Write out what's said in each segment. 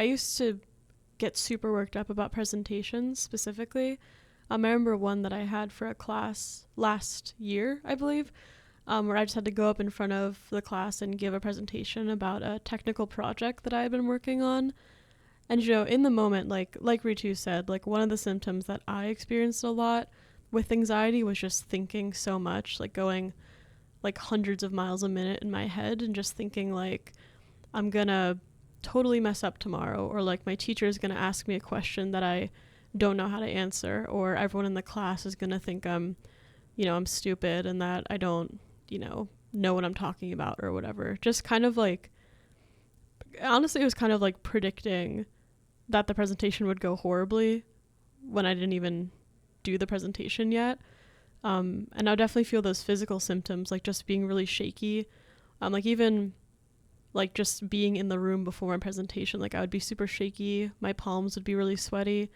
I used to get super worked up about presentations specifically. I remember one that I had for a class last year, I believe, where I just had to go up in front of the class and give a presentation about a technical project that I had been working on. And, in the moment, like Ritu said, like one of the symptoms that I experienced a lot with anxiety was just thinking so much, like going like hundreds of miles a minute in my head and just thinking like I'm gonna totally mess up tomorrow, or like my teacher is gonna ask me a question that I don't know how to answer, or everyone in the class is gonna think I'm stupid and that I don't, know what I'm talking about or whatever. Just kind of like, honestly, it was kind of like predicting that the presentation would go horribly when I didn't even do the presentation yet. And I definitely feel those physical symptoms, like just being really shaky. Like even like just being in the room before my presentation, like I would be super shaky. My palms would be really sweaty.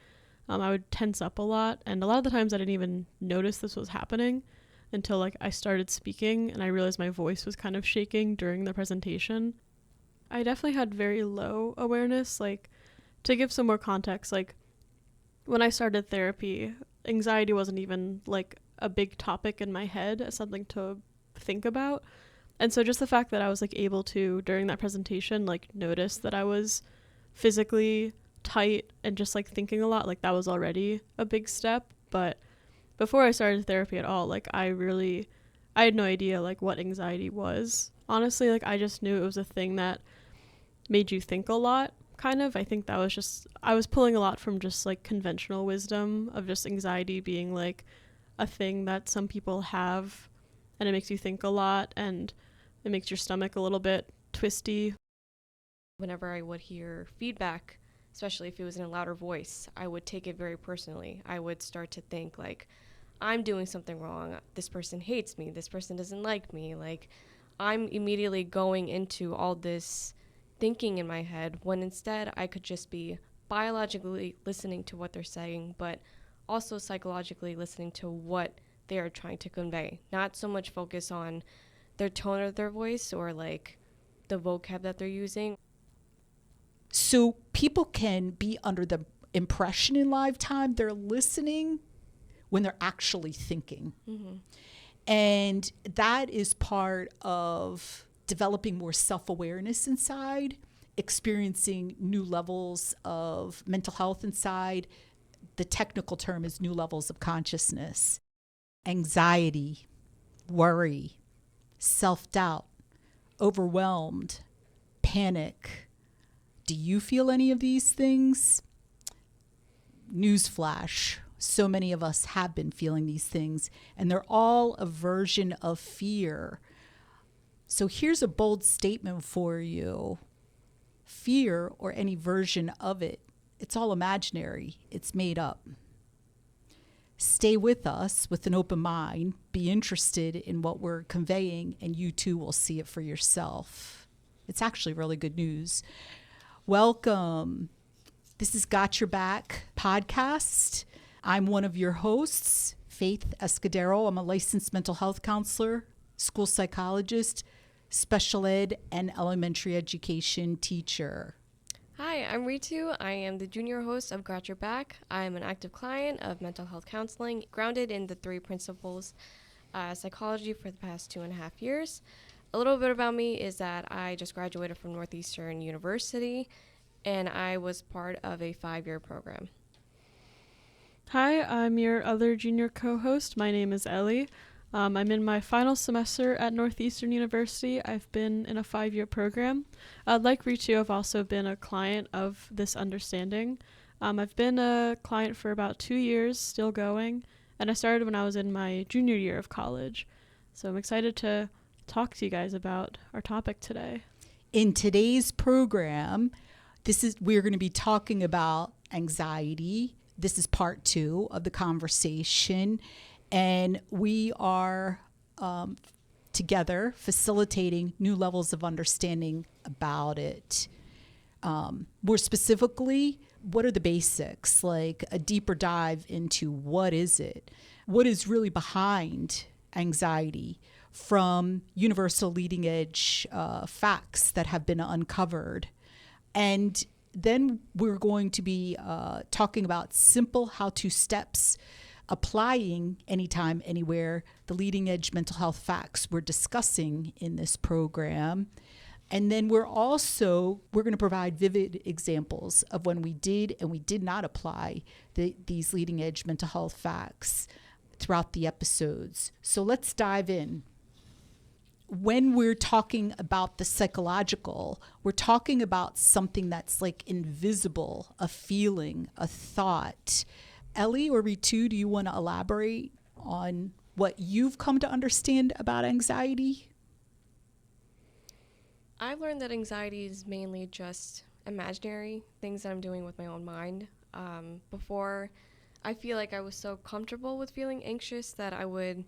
I would tense up a lot. And a lot of the times I didn't even notice this was happening until like I started speaking and I realized my voice was kind of shaking during the presentation. I definitely had very low awareness. Like, to give some more context, like when I started therapy, anxiety wasn't even like a big topic in my head as something to think about. And so just the fact that I was like able to, during that presentation, like notice that I was physically tight and just like thinking a lot, like that was already a big step. But before I started therapy at all, like I had no idea like what anxiety was. Honestly, like I just knew it was a thing that made you think a lot, kind of. I think that was just, I was pulling a lot from just like conventional wisdom of just anxiety being like a thing that some people have, and it makes you think a lot and it makes your stomach a little bit twisty. Whenever I would hear feedback, especially if it was in a louder voice, I would take it very personally. I would start to think like, I'm doing something wrong. This person hates me. This person doesn't like me. Like, I'm immediately going into all this thinking in my head, when instead I could just be biologically listening to what they're saying, but also psychologically listening to what they are trying to convey. Not so much focus on their tone of their voice or like the vocab that they're using. So people can be under the impression in lifetime they're listening when they're actually thinking. Mm-hmm. And that is part of developing more self-awareness inside, experiencing new levels of mental health inside. The technical term is new levels of consciousness. Anxiety, worry, self-doubt, overwhelmed, panic. Do you feel any of these things? Newsflash. So many of us have been feeling these things, and they're all a version of fear. So here's a bold statement for you. Fear, or any version of it, it's all imaginary. It's made up. Stay with us with an open mind. Be interested in what we're conveying, and you too will see it for yourself. It's actually really good news. Welcome. This is Got Your Back podcast. I'm one of your hosts, Faith Escudero. I'm a licensed mental health counselor, school psychologist, special ed, and elementary education teacher. Hi, I'm Ritu. I am the junior host of Got Your Back. I'm an active client of mental health counseling, grounded in the 3 principles psychology for the past 2.5 years. A little bit about me is that I just graduated from Northeastern University, and I was part of a 5-year program. Hi, I'm your other junior co-host. My name is Ellie. I'm in my final semester at Northeastern University. I've been in a 5-year program. Like Ritu, I've also been a client of this understanding. I've been a client for about 2 years, still going, and I started when I was in my junior year of college. So I'm excited to talk to you guys about our topic today. In today's program, we're going to be talking about anxiety. This is part 2 of the conversation, and we are together facilitating new levels of understanding about it. More specifically, what are the basics, like a deeper dive into what is it? What is really behind anxiety from universal leading edge facts that have been uncovered? And Then we're going to be talking about simple how-to steps applying anytime, anywhere, the leading edge mental health facts we're discussing in this program. And then we're going to provide vivid examples of when we did and we did not apply these leading edge mental health facts throughout the episodes. So let's dive in. When we're talking about the psychological, we're talking about something that's like invisible, a feeling, a thought. Ellie or Ritu, do you want to elaborate on what you've come to understand about anxiety? I've learned that anxiety is mainly just imaginary things that I'm doing with my own mind. Before, I feel like I was so comfortable with feeling anxious that I would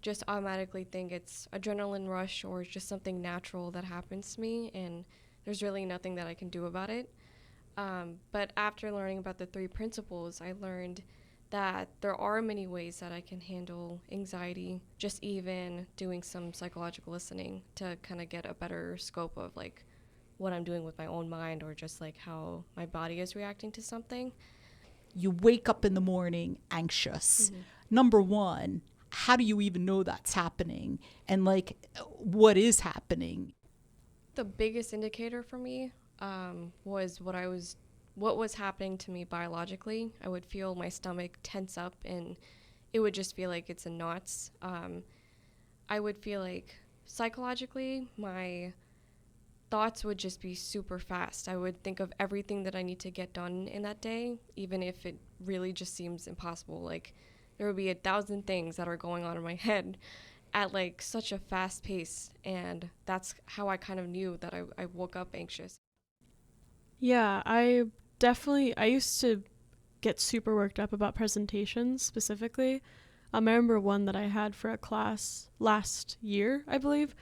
just automatically think it's adrenaline rush or it's just something natural that happens to me, and there's really nothing that I can do about it. But after learning about the 3 principles, I learned that there are many ways that I can handle anxiety, just even doing some psychological listening to kind of get a better scope of like what I'm doing with my own mind or just like how my body is reacting to something. You wake up in the morning anxious. Mm-hmm. Number one, how do you even know that's happening? And like, what is happening? The biggest indicator for me was what was happening to me biologically. I would feel my stomach tense up and it would just feel like it's in knots. I would feel like psychologically my thoughts would just be super fast. I would think of everything that I need to get done in that day, even if it really just seems impossible. Like there would be 1,000 things that are going on in my head at like such a fast pace, and that's how I kind of knew that I woke up anxious. Yeah, I used to get super worked up about presentations specifically. I remember one that I had for a class last year, I believe,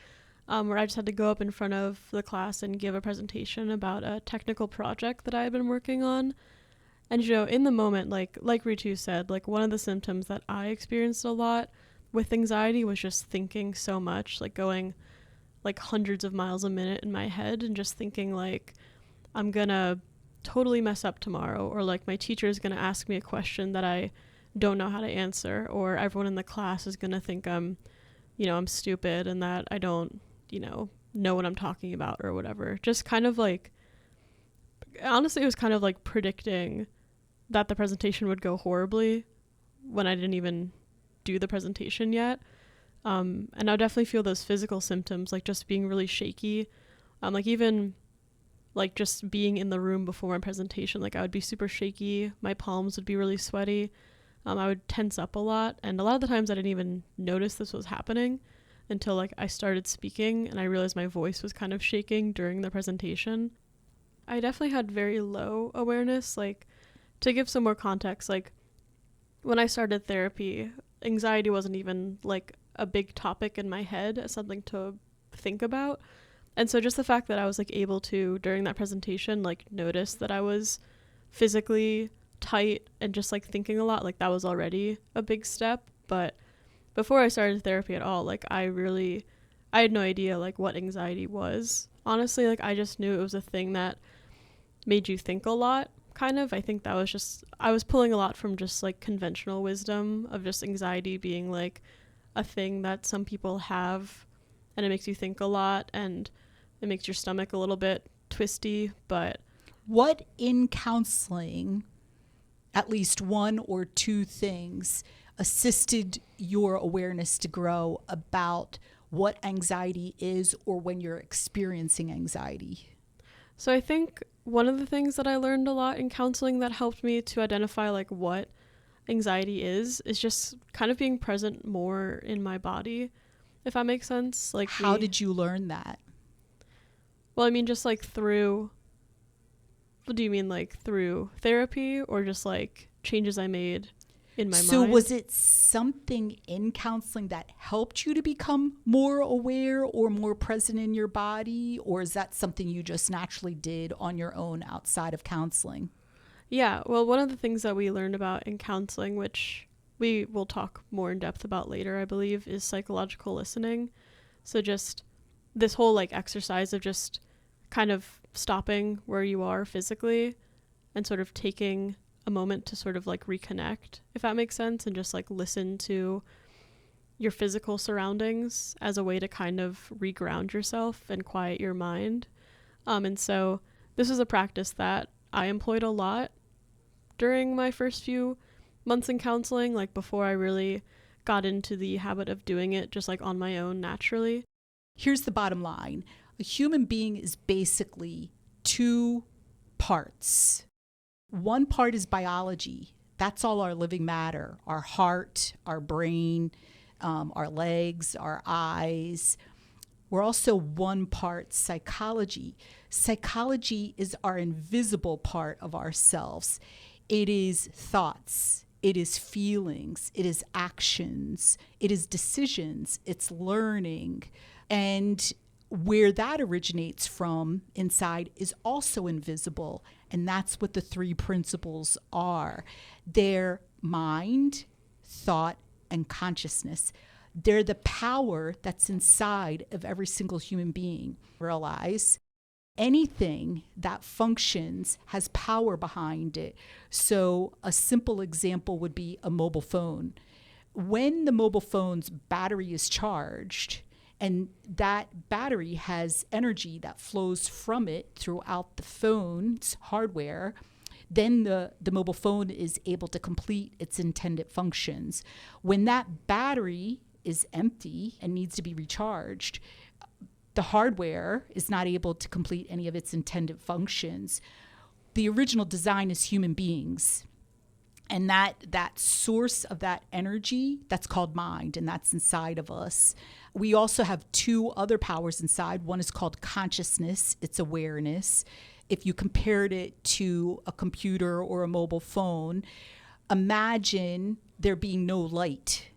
where I just had to go up in front of the class and give a presentation about a technical project that I had been working on. And, in the moment, like Ritu said, like one of the symptoms that I experienced a lot with anxiety was just thinking so much, like going like hundreds of miles a minute in my head and just thinking like I'm gonna totally mess up tomorrow, or like my teacher is gonna ask me a question that I don't know how to answer, or everyone in the class is gonna think I'm stupid and that I don't, know what I'm talking about or whatever. Just kind of like, honestly, it was kind of like predicting that the presentation would go horribly when I didn't even do the presentation yet. And I definitely feel those physical symptoms, like just being really shaky. Like even like just being in the room before my presentation, like I would be super shaky. My palms would be really sweaty. I would tense up a lot. And a lot of the times I didn't even notice this was happening until like I started speaking and I realized my voice was kind of shaking during the presentation. I definitely had very low awareness. Like, to give some more context, like when I started therapy, anxiety wasn't even like a big topic in my head as something to think about. And so just the fact that I was like able to, during that presentation, like notice that I was physically tight and just like thinking a lot, like that was already a big step. But before I started therapy at all, like I had no idea like what anxiety was. Honestly, like I just knew it was a thing that made you think a lot, kind of. I think that was just, I was pulling a lot from just like conventional wisdom of just anxiety being like a thing that some people have, and it makes you think a lot and it makes your stomach a little bit twisty. But what in counseling, at least one or two things, assisted your awareness to grow about what anxiety is or when you're experiencing anxiety? So I think one of the things that I learned a lot in counseling that helped me to identify like what anxiety is just kind of being present more in my body, if that makes sense. Like, how did you learn that? Well, I mean, just like through, what do you mean, like through therapy or just like changes I made in my mind? So was it something in counseling that helped you to become more aware or more present in your body? Or is that something you just naturally did on your own outside of counseling? Yeah, well, one of the things that we learned about in counseling, which we will talk more in depth about later, I believe, is psychological listening. So just this whole like exercise of just kind of stopping where you are physically and sort of taking a moment to sort of like reconnect, if that makes sense, and just like listen to your physical surroundings as a way to kind of reground yourself and quiet your mind. And so this is a practice that I employed a lot during my first few months in counseling, like before I really got into the habit of doing it just like on my own naturally. Here's the bottom line. A human being is basically two parts. One part is biology. That's all our living matter, our heart, our brain, our legs, our eyes. We're also one part psychology. Psychology is our invisible part of ourselves. It is thoughts, it is feelings, it is actions, it is decisions, it's learning. And where that originates from inside is also invisible. And that's what the three principles are. They're mind, thought, and consciousness. They're the power that's inside of every single human being. Realize anything that functions has power behind it. So a simple example would be a mobile phone. When the mobile phone's battery is charged, and that battery has energy that flows from it throughout the phone's hardware, then the mobile phone is able to complete its intended functions. When that battery is empty and needs to be recharged, the hardware is not able to complete any of its intended functions. The original design is human beings. And that source of that energy, that's called mind, and that's inside of us. We also have two other powers inside. One is called consciousness. It's awareness. If you compared it to a computer or a mobile phone, imagine there being no light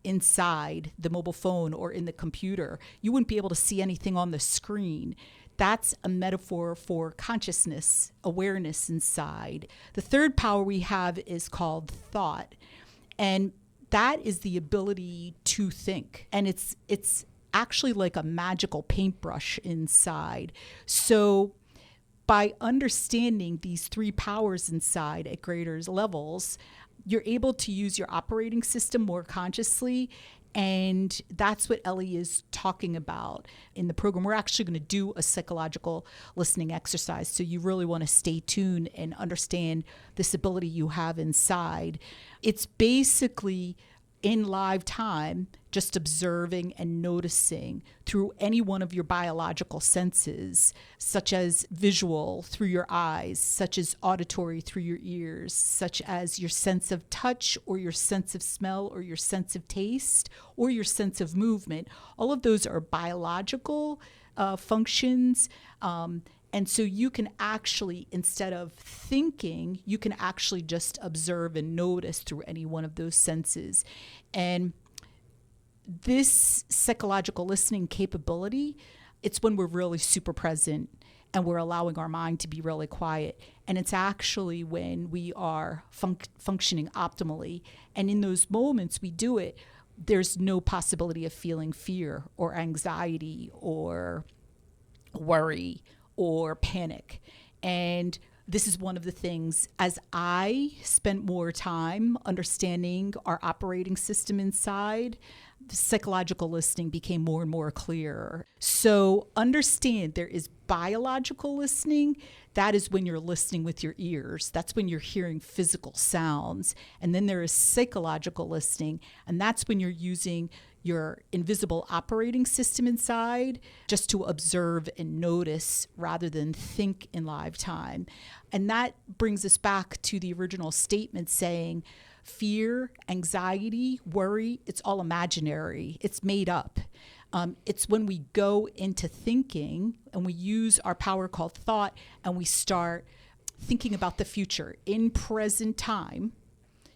inside the mobile phone or in the computer. You wouldn't be able to see anything on the screen. That's a metaphor for consciousness, awareness inside. The third power we have is called thought. And that is the ability to think. And it's actually like a magical paintbrush inside. So by understanding these three powers inside at greater levels, you're able to use your operating system more consciously. And that's what Ellie is talking about in the program. We're actually going to do a psychological listening exercise. So you really want to stay tuned and understand this ability you have inside. It's basically in live time, just observing and noticing through any one of your biological senses, such as visual through your eyes, such as auditory through your ears, such as your sense of touch or your sense of smell or your sense of taste or your sense of movement. All of those are biological functions. And so you can actually, instead of thinking, you can actually just observe and notice through any one of those senses. And this psychological listening capability, it's when we're really super present and we're allowing our mind to be really quiet. And it's actually when we are functioning optimally. And in those moments we do it, there's no possibility of feeling fear or anxiety or worry or panic. And this is one of the things, as I spent more time understanding our operating system inside, the psychological listening became more and more clear. So understand there is biological listening. That is when you're listening with your ears. That's when you're hearing physical sounds. And then there is psychological listening. And that's when you're using your invisible operating system inside just to observe and notice rather than think in live time. And that brings us back to the original statement saying fear, anxiety, worry, it's all imaginary. It's made up. It's when we go into thinking and we use our power called thought and we start thinking about the future in present time,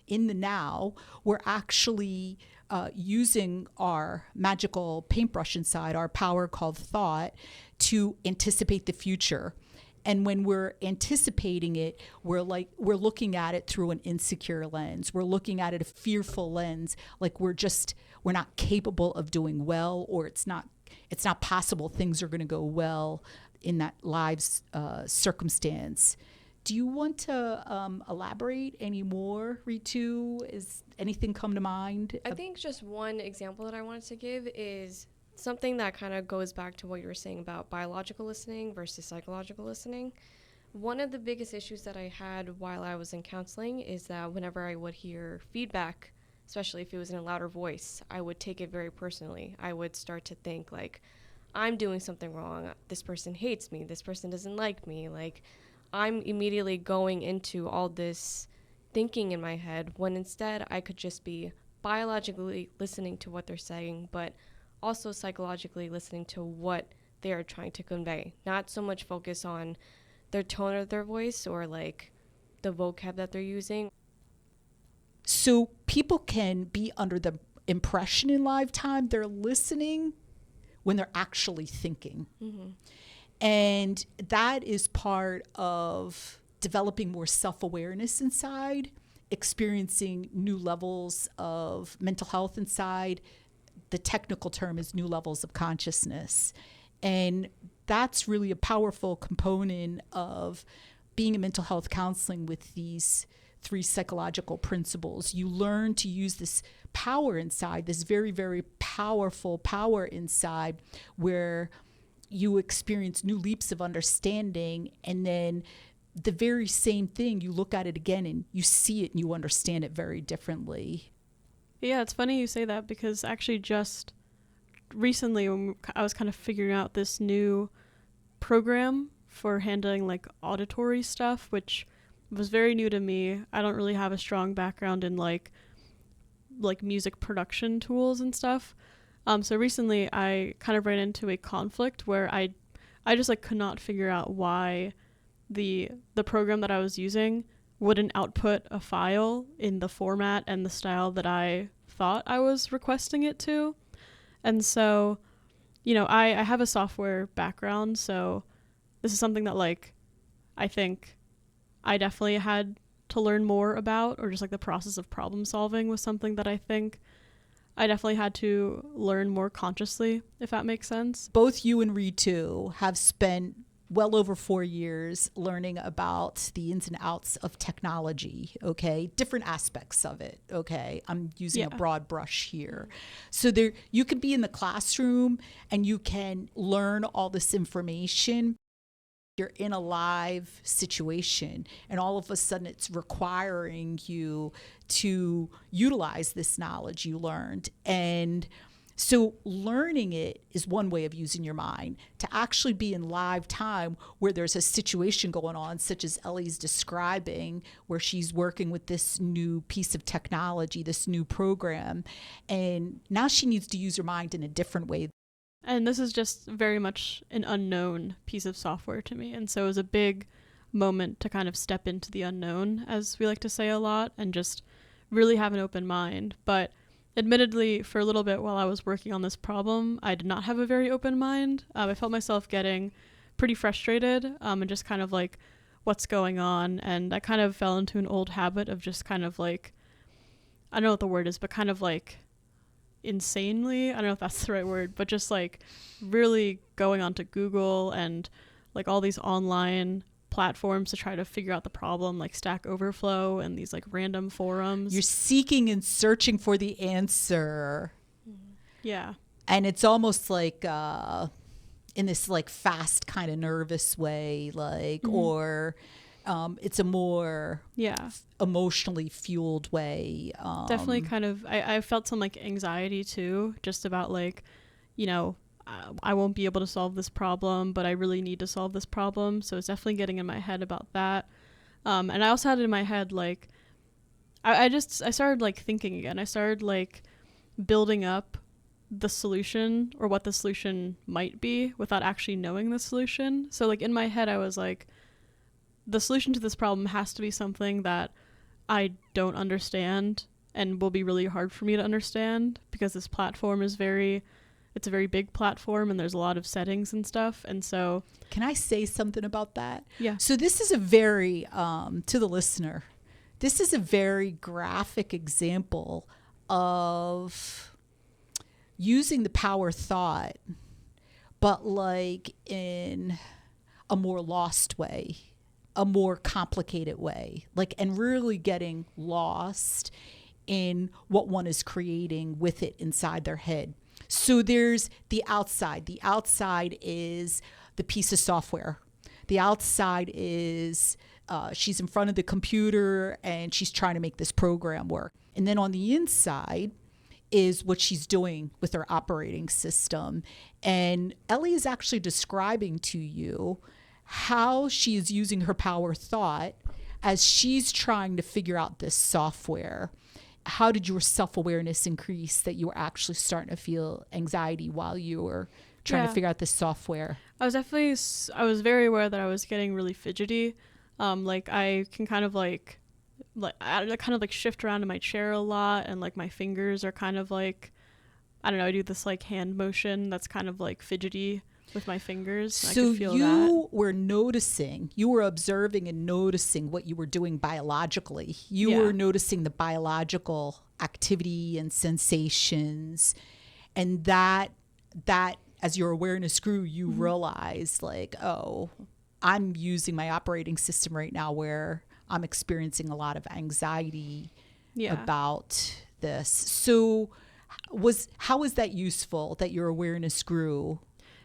in the now, we're actually using our magical paintbrush inside, our power called thought, to anticipate the future. And when we're anticipating it, we're looking at it through an insecure lens. We're looking at it a fearful lens, like we're not capable of doing well, or it's not possible things are going to go well. live circumstance. Do you want to elaborate any more, Ritu? Is anything come to mind? I think just one example that I wanted to give is something that kind of goes back to what you were saying about biological listening versus psychological listening. One of the biggest issues that I had while I was in counseling is that whenever I would hear feedback, especially if it was in a louder voice, I would take it very personally. I would start to think like, I'm doing something wrong. This person hates me. This person doesn't like me. Like, I'm immediately going into all this thinking in my head when instead I could just be biologically listening to what they're saying, but also psychologically listening to what they are trying to convey. Not so much focus on their tone of their voice or like the vocab that they're using. So people can be under the impression in live time they're listening when they're actually thinking. Mm-hmm. And that is part of developing more self-awareness inside, experiencing new levels of mental health inside. The technical term is new levels of consciousness. And that's really a powerful component of being in mental health counseling with these 3 psychological principles. You learn to use this power inside, this very, very powerful power inside, where you experience new leaps of understanding, and then the very same thing, you look at it again and you see it and you understand it very differently. Yeah, it's funny you say that, because actually just recently when I was kind of figuring out this new program for handling like auditory stuff, which was very new to me. I don't really have a strong background in like music production tools and stuff. So recently I kind of ran into a conflict where I just like could not figure out why the program that I was using wouldn't output a file in the format and the style that I thought I was requesting it to. And so, you know, I have a software background, so this is something that like I think I definitely had to learn more about, or just like the process of problem solving was something that I think I definitely had to learn more consciously, if that makes sense. Both you and Ritu have spent well over 4 years learning about the ins and outs of technology, okay? Different aspects of it, okay? I'm using a broad brush here. So there, you could be in the classroom and you can learn all this information. You're in a live situation and all of a sudden it's requiring you to utilize this knowledge you learned. And so learning it is one way of using your mind. To actually be in live time where there's a situation going on, such as Ellie's describing, where she's working with this new piece of technology, this new program, and now she needs to use her mind in a different way. And this is just very much an unknown piece of software to me. And so it was a big moment to kind of step into the unknown, as we like to say a lot, and just really have an open mind. But admittedly, for a little bit while I was working on this problem, I did not have a very open mind. I felt myself getting pretty frustrated and just kind of like, what's going on? And I kind of fell into an old habit of just kind of like, I don't know what the word is, but kind of like insanely, I don't know if that's the right word, but just like really going onto Google and like all these online platforms to try to figure out the problem, like Stack Overflow and these like random forums. You're seeking and searching for the answer. Yeah. And it's almost like in this like fast kind of nervous way, like, or it's a more emotionally fueled way. Definitely kind of, I felt some like anxiety too, just about like, you know, I won't be able to solve this problem, but I really need to solve this problem. So it's definitely getting in my head about that. And I also had it in my head, like, I started like thinking again. I started like building up the solution or what the solution might be without actually knowing the solution. So like in my head, I was like, the solution to this problem has to be something that I don't understand and will be really hard for me to understand, because this platform is it's a very big platform and there's a lot of settings and stuff. And so, can I say something about that? Yeah. So this is a very, to the listener, this is a very graphic example of using the power thought, but like in a more lost way, a more complicated way, like, and really getting lost in what one is creating with it inside their head. So there's the outside. The outside is the piece of software. The outside is she's in front of the computer and she's trying to make this program work. And then on the inside is what she's doing with her operating system. And Ellie is actually describing to you how she is using her power thought as she's trying to figure out this software. How did your self-awareness increase that you were actually starting to feel anxiety while you were trying to figure out this software? I was very aware that I was getting really fidgety. Like I can kind of like I kind of like shift around in my chair a lot, and like my fingers are kind of like, I don't know, I do this like hand motion that's kind of like fidgety with my fingers. So I could feel you were noticing, you were observing and noticing what you were doing biologically. You were noticing the biological activity and sensations, and that as your awareness grew, you realized like, oh, I'm using my operating system right now where I'm experiencing a lot of anxiety about this. So how was that useful that your awareness grew?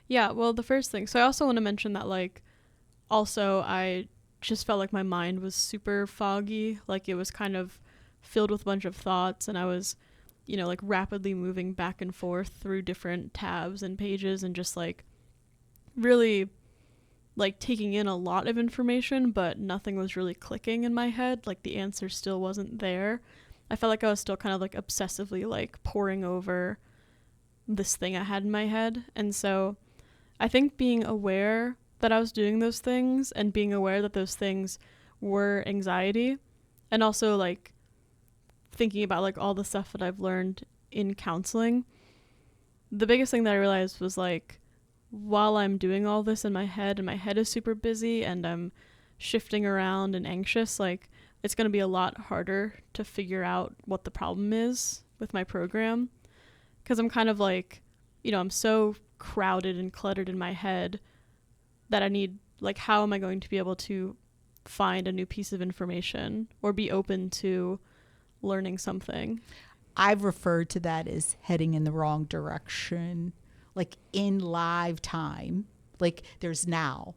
Yeah, well, the first thing. So I also want to mention that like also I just felt like my mind was super foggy, like it was kind of filled with a bunch of thoughts, and I was, you know, like rapidly moving back and forth through different tabs and pages and just like really like taking in a lot of information, but nothing was really clicking in my head. Like the answer still wasn't there. I felt like I was still kind of like obsessively like poring over this thing I had in my head. And so I think being aware that I was doing those things and being aware that those things were anxiety, and also like thinking about like all the stuff that I've learned in counseling, the biggest thing that I realized was like, while I'm doing all this in my head and my head is super busy and I'm shifting around and anxious, like it's going to be a lot harder to figure out what the problem is with my program, because I'm kind of like, you know, I'm so crowded and cluttered in my head that I need, like, how am I going to be able to find a new piece of information or be open to learning something? I've referred to that as heading in the wrong direction, like in live time. Like there's now.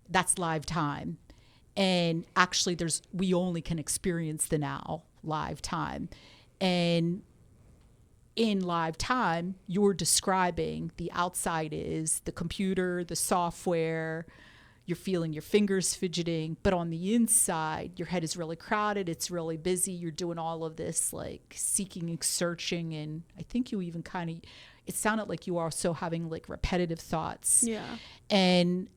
That's live time. And actually we only can experience the now, live time. And in live time, you're describing the outside is the computer, the software, you're feeling your fingers fidgeting, but on the inside, your head is really crowded. It's really busy. You're doing all of this like seeking and searching. And I think you even it sounded like you were also having like repetitive thoughts. Yeah. And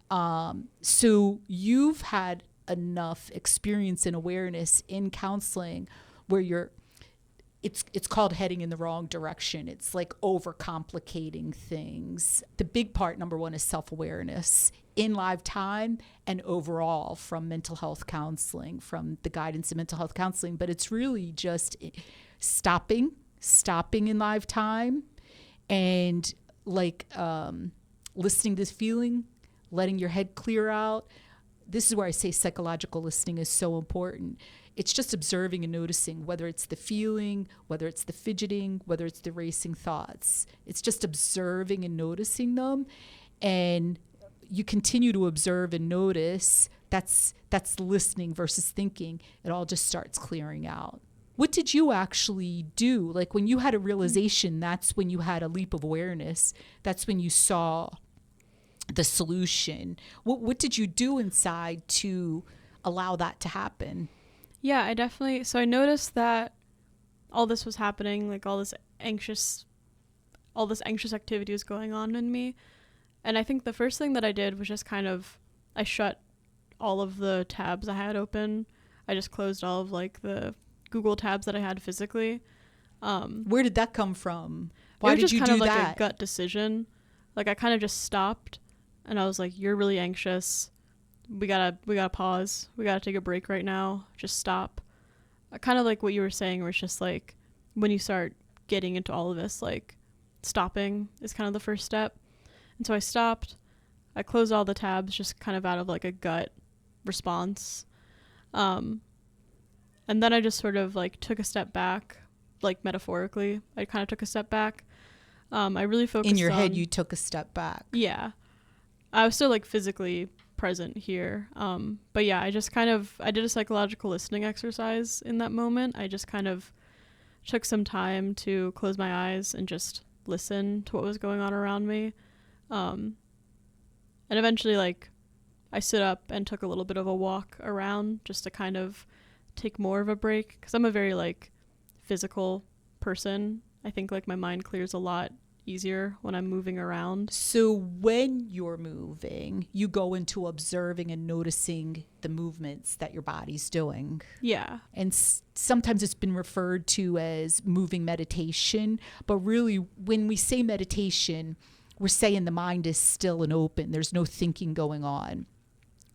so you've had enough experience and awareness in counseling where it's called heading in the wrong direction. It's like overcomplicating things. The big part, number one, is self-awareness in live time and overall from mental health counseling, from the guidance of mental health counseling. But it's really just stopping in live time and like listening to this feeling, letting your head clear out. This is where I say psychological listening is so important. It's just observing and noticing, whether it's the feeling, whether it's the fidgeting, whether it's the racing thoughts. It's just observing and noticing them. And you continue to observe and notice. That's listening versus thinking. It all just starts clearing out. What did you actually do? Like when you had a realization, that's when you had a leap of awareness. That's when you saw the solution. What did you do inside to allow that to happen? Yeah, I noticed that all this was happening, like all this anxious activity was going on in me. And I think the first thing that I did was just I shut all of the tabs I had open. I just closed all of like the Google tabs that I had physically. Where did that come from? Why did you do that? It was just kind of like a gut decision. Like I kind of just stopped and I was like, you're really anxious. We gotta pause. We gotta take a break right now. Just stop. Kind of like what you were saying, where it's just like when you start getting into all of this, like stopping is kind of the first step. And so I stopped. I closed all the tabs just kind of out of like a gut response. And then I just sort of like took a step back, like metaphorically. I kind of took a step back. I really focused In your on, head, you took a step back. Yeah. I was still like physically present here. But yeah, I did a psychological listening exercise in that moment. I just kind of took some time to close my eyes and just listen to what was going on around me. And eventually, like, I stood up and took a little bit of a walk around just to kind of take more of a break, because I'm a very, like, physical person. I think, like, my mind clears a lot easier when I'm moving around. So when you're moving, you go into observing and noticing the movements that your body's doing. Yeah. And sometimes it's been referred to as moving meditation, but really when we say meditation, we're saying the mind is still and open. There's no thinking going on.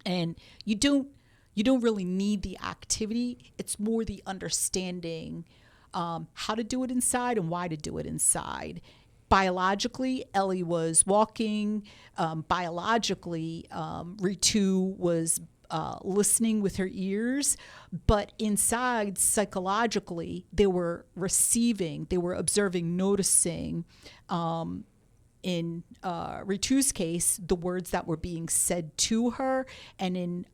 And you don't really need the activity. It's more the understanding how to do it inside and why to do it inside. Biologically, Ellie was walking. Biologically, Ritu was listening with her ears. But inside, psychologically, they were receiving, they were observing, noticing. In Ritu's case, the words that were being said to her, and in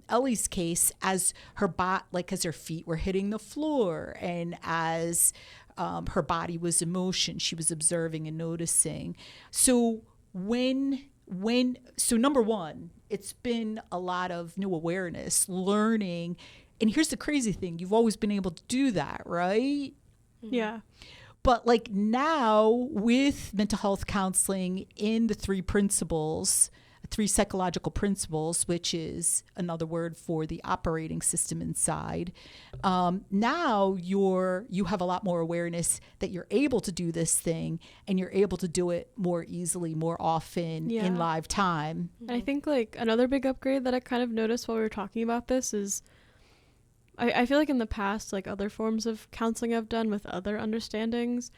Ellie's case, as her as her feet were hitting the floor, and as her body was in motion, she was observing and noticing. So so number one, it's been a lot of new awareness, learning, and here's the crazy thing: you've always been able to do that, right? Yeah. But like now with mental health counseling in the three psychological principles, which is another word for the operating system inside, now you have a lot more awareness that you're able to do this thing, and you're able to do it more easily, more often in live time. And I think like another big upgrade that I kind of noticed while we were talking about this is I feel like in the past, like other forms of counseling I've done with other understandings,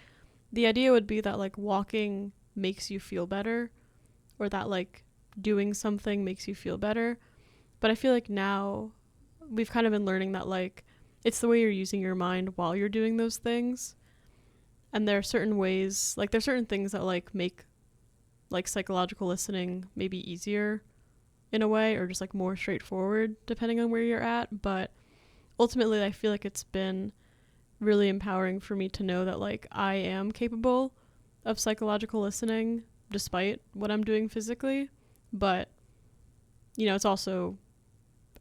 the idea would be that like walking makes you feel better, or that like doing something makes you feel better. But I feel like now we've kind of been learning that like it's the way you're using your mind while you're doing those things. And there are certain ways, like there's certain things that like make like psychological listening maybe easier in a way, or just like more straightforward depending on where you're at. But ultimately, I feel like it's been really empowering for me to know that like I am capable of psychological listening despite what I'm doing physically. But, you know, it's also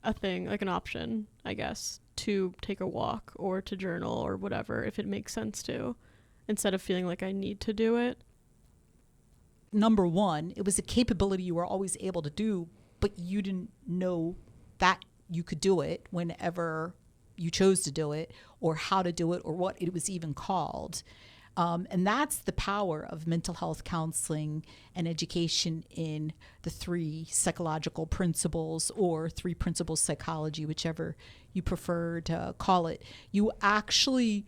a thing, like an option, I guess, to take a walk or to journal or whatever, if it makes sense to, instead of feeling like I need to do it. Number one, it was a capability you were always able to do, but you didn't know that you could do it whenever you chose to do it, or how to do it, or what it was even called. And that's the power of mental health counseling and education in the three psychological principles, or three principles psychology, whichever you prefer to call it. You actually,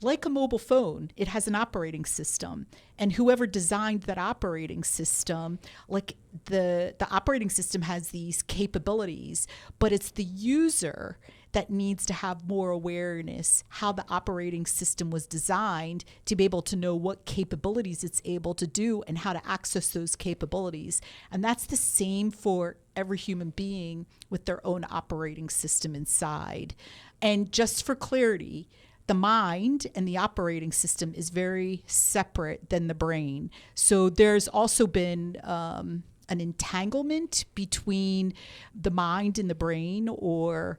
like a mobile phone, it has an operating system. And whoever designed that operating system, like the operating system has these capabilities, but it's the user that needs to have more awareness how the operating system was designed to be able to know what capabilities it's able to do and how to access those capabilities. And that's the same for every human being with their own operating system inside. And just for clarity, the mind and the operating system is very separate than the brain. So there's also been an entanglement between the mind and the brain, or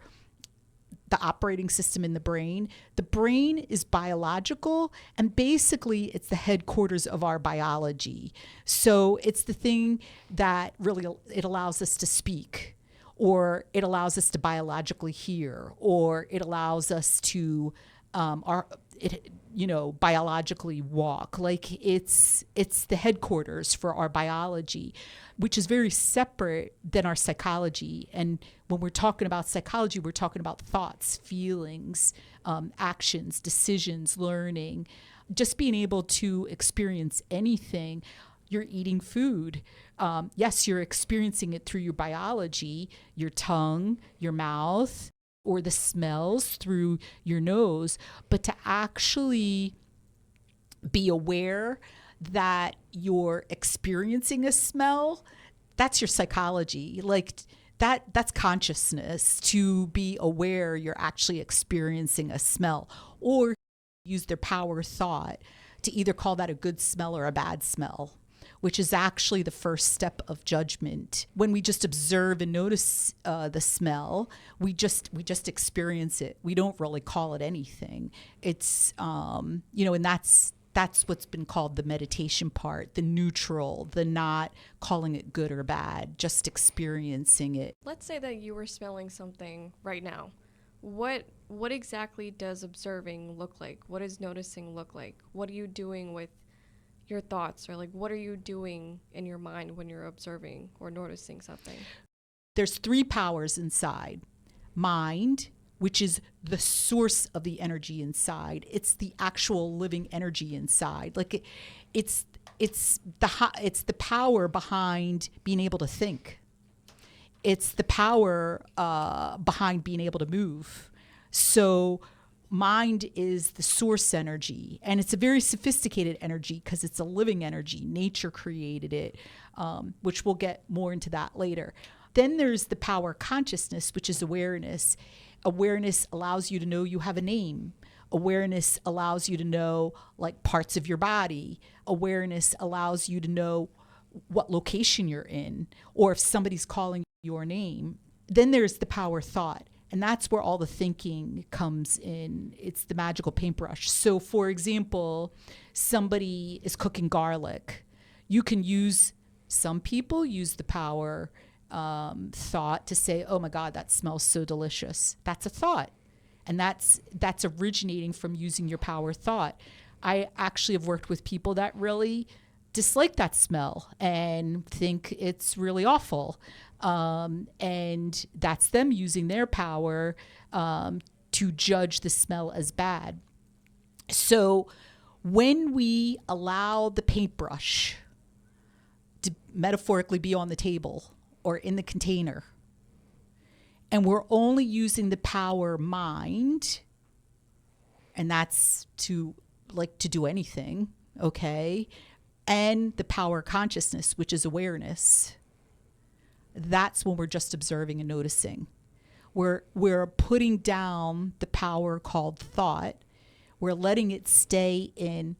the operating system in the brain. The brain is biological, and basically it's the headquarters of our biology. So it's the thing that really, it allows us to speak, or it allows us to biologically hear, or it allows us to biologically walk. Like it's the headquarters for our biology, which is very separate than our psychology. And when we're talking about psychology, we're talking about thoughts, feelings, actions, decisions, learning, just being able to experience anything. you're eating food. Yes, you're experiencing it through your biology, your tongue, your mouth, or the smells through your nose, but to actually be aware that you're experiencing a smell, that's your psychology. Like that's consciousness, to be aware you're actually experiencing a smell, or use their power thought to either call that a good smell or a bad smell, which is actually the first step of judgment. When we just observe and notice the smell, we just experience it. We don't really call it anything. It's and that's what's been called the meditation part, the neutral, the not calling it good or bad, just experiencing it. Let's say that you were smelling something right now. What exactly does observing look like? What does noticing look like? What are you doing with your thoughts, or like what are you doing in your mind when you're observing or noticing something? There's 3 powers inside. Mind, which is the source of the energy inside. It's the actual living energy inside. Like it's the power behind being able to think. It's the power behind being able to move. So mind is the source energy, and it's a very sophisticated energy because it's a living energy. Nature created it, which we'll get more into that later. Then there's the power consciousness, which is awareness. Awareness allows you to know you have a name. Awareness allows you to know like parts of your body. Awareness allows you to know what location you're in, or if somebody's calling your name. Then there's the power thought, and that's where all the thinking comes in. It's the magical paintbrush. So for example, somebody is cooking garlic. You can use, some people use the power thought to say, oh my God, that smells so delicious. That's a thought. And that's originating from using your power thought. I actually have worked with people that really dislike that smell and think it's really awful. And that's them using their power to judge the smell as bad. So when we allow the paintbrush to metaphorically be on the table or in the container, and we're only using the power mind, and that's to do anything, okay? And the power consciousness, which is awareness. That's when we're just observing and noticing. We're putting down the power called thought. We're letting it stay in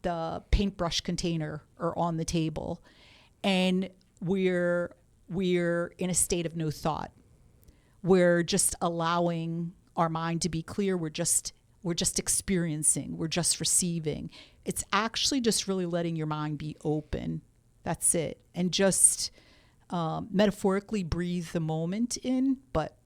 the paintbrush container or on the table, and we're in a state of no thought. We're just allowing our mind to be clear. We're just experiencing. We're just receiving. It's actually just really letting your mind be open. That's it. And just metaphorically breathe the moment in. But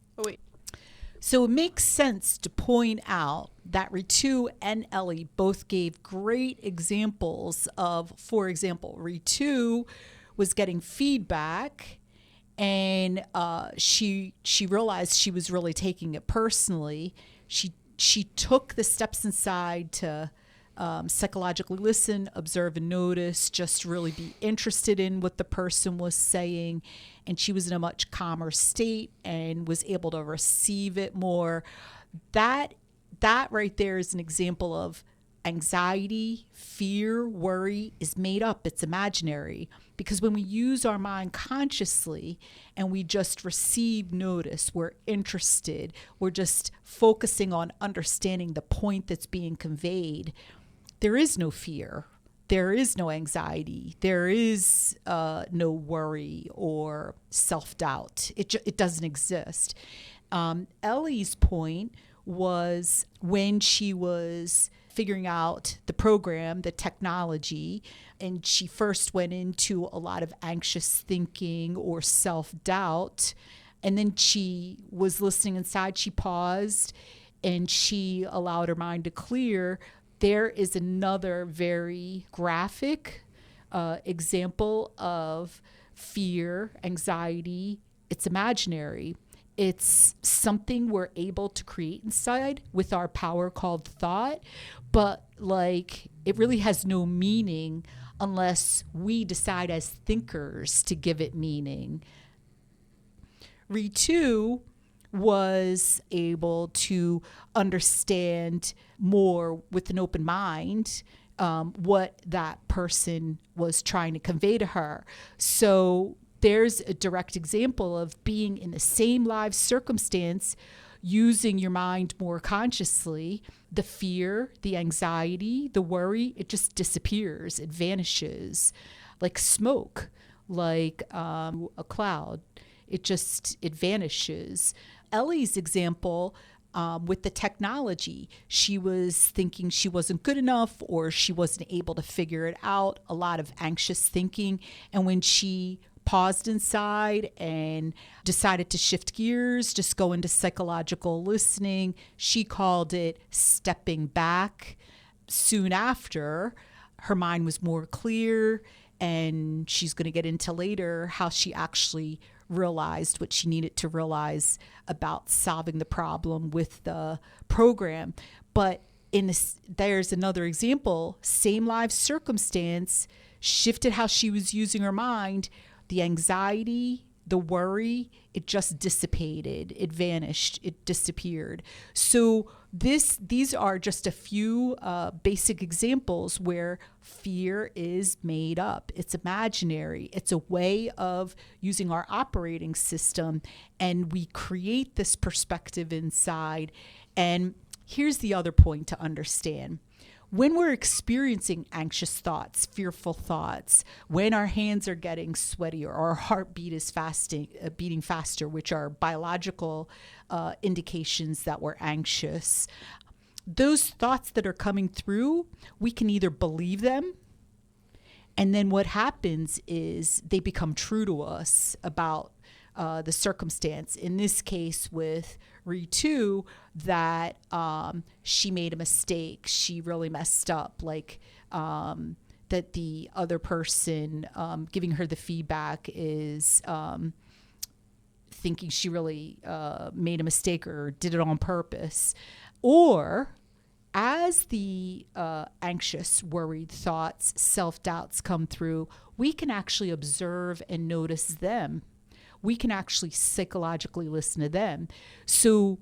so it makes sense to point out that Ritu and Ellie both gave great examples of, for example, Ritu was getting feedback, and she realized she was really taking it personally. She took the steps inside to psychologically listen, observe and notice, just really be interested in what the person was saying. And she was in a much calmer state and was able to receive it more. That right there is an example of anxiety, fear, worry is made up. It's imaginary. Because when we use our mind consciously and we just receive notice, we're interested, we're just focusing on understanding the point that's being conveyed, there is no fear. There is no anxiety. There is no worry or self-doubt. It doesn't exist. Ellie's point was when she was figuring out the program, the technology, and she first went into a lot of anxious thinking or self-doubt, and then she was listening inside, she paused, and she allowed her mind to clear. There is another very graphic example of fear, anxiety. It's imaginary. It's something we're able to create inside with our power called thought, but like it really has no meaning unless we decide as thinkers to give it meaning. Ritu was able to understand more with an open mind what that person was trying to convey to her. So there's a direct example of being in the same live circumstance, using your mind more consciously. The fear, the anxiety, the worry, it just disappears. It vanishes like smoke, like a cloud. It vanishes. Ellie's example, with the technology, she was thinking she wasn't good enough or she wasn't able to figure it out, a lot of anxious thinking. And when she paused inside and decided to shift gears, just go into psychological listening, she called it stepping back. Soon after, her mind was more clear, and she's going to get into later how she actually realized what she needed to realize about solving the problem with the program. But there's another example, same life circumstance, shifted how she was using her mind. The anxiety, the worry, it just dissipated. It vanished. It disappeared. So these are just a few basic examples where fear is made up. It's imaginary. It's a way of using our operating system, and we create this perspective inside. And here's the other point to understand. When we're experiencing anxious thoughts, fearful thoughts, when our hands are getting sweaty or our heartbeat is beating faster, which are biological indications that we're anxious, those thoughts that are coming through, we can either believe them, and then what happens is they become true to us about the circumstance. In this case with Ritu, that she made a mistake. She really messed up. Like that the other person giving her the feedback is thinking she really made a mistake or did it on purpose. Or as the anxious, worried thoughts, self-doubts come through, we can actually observe and notice them. We can actually psychologically listen to them. So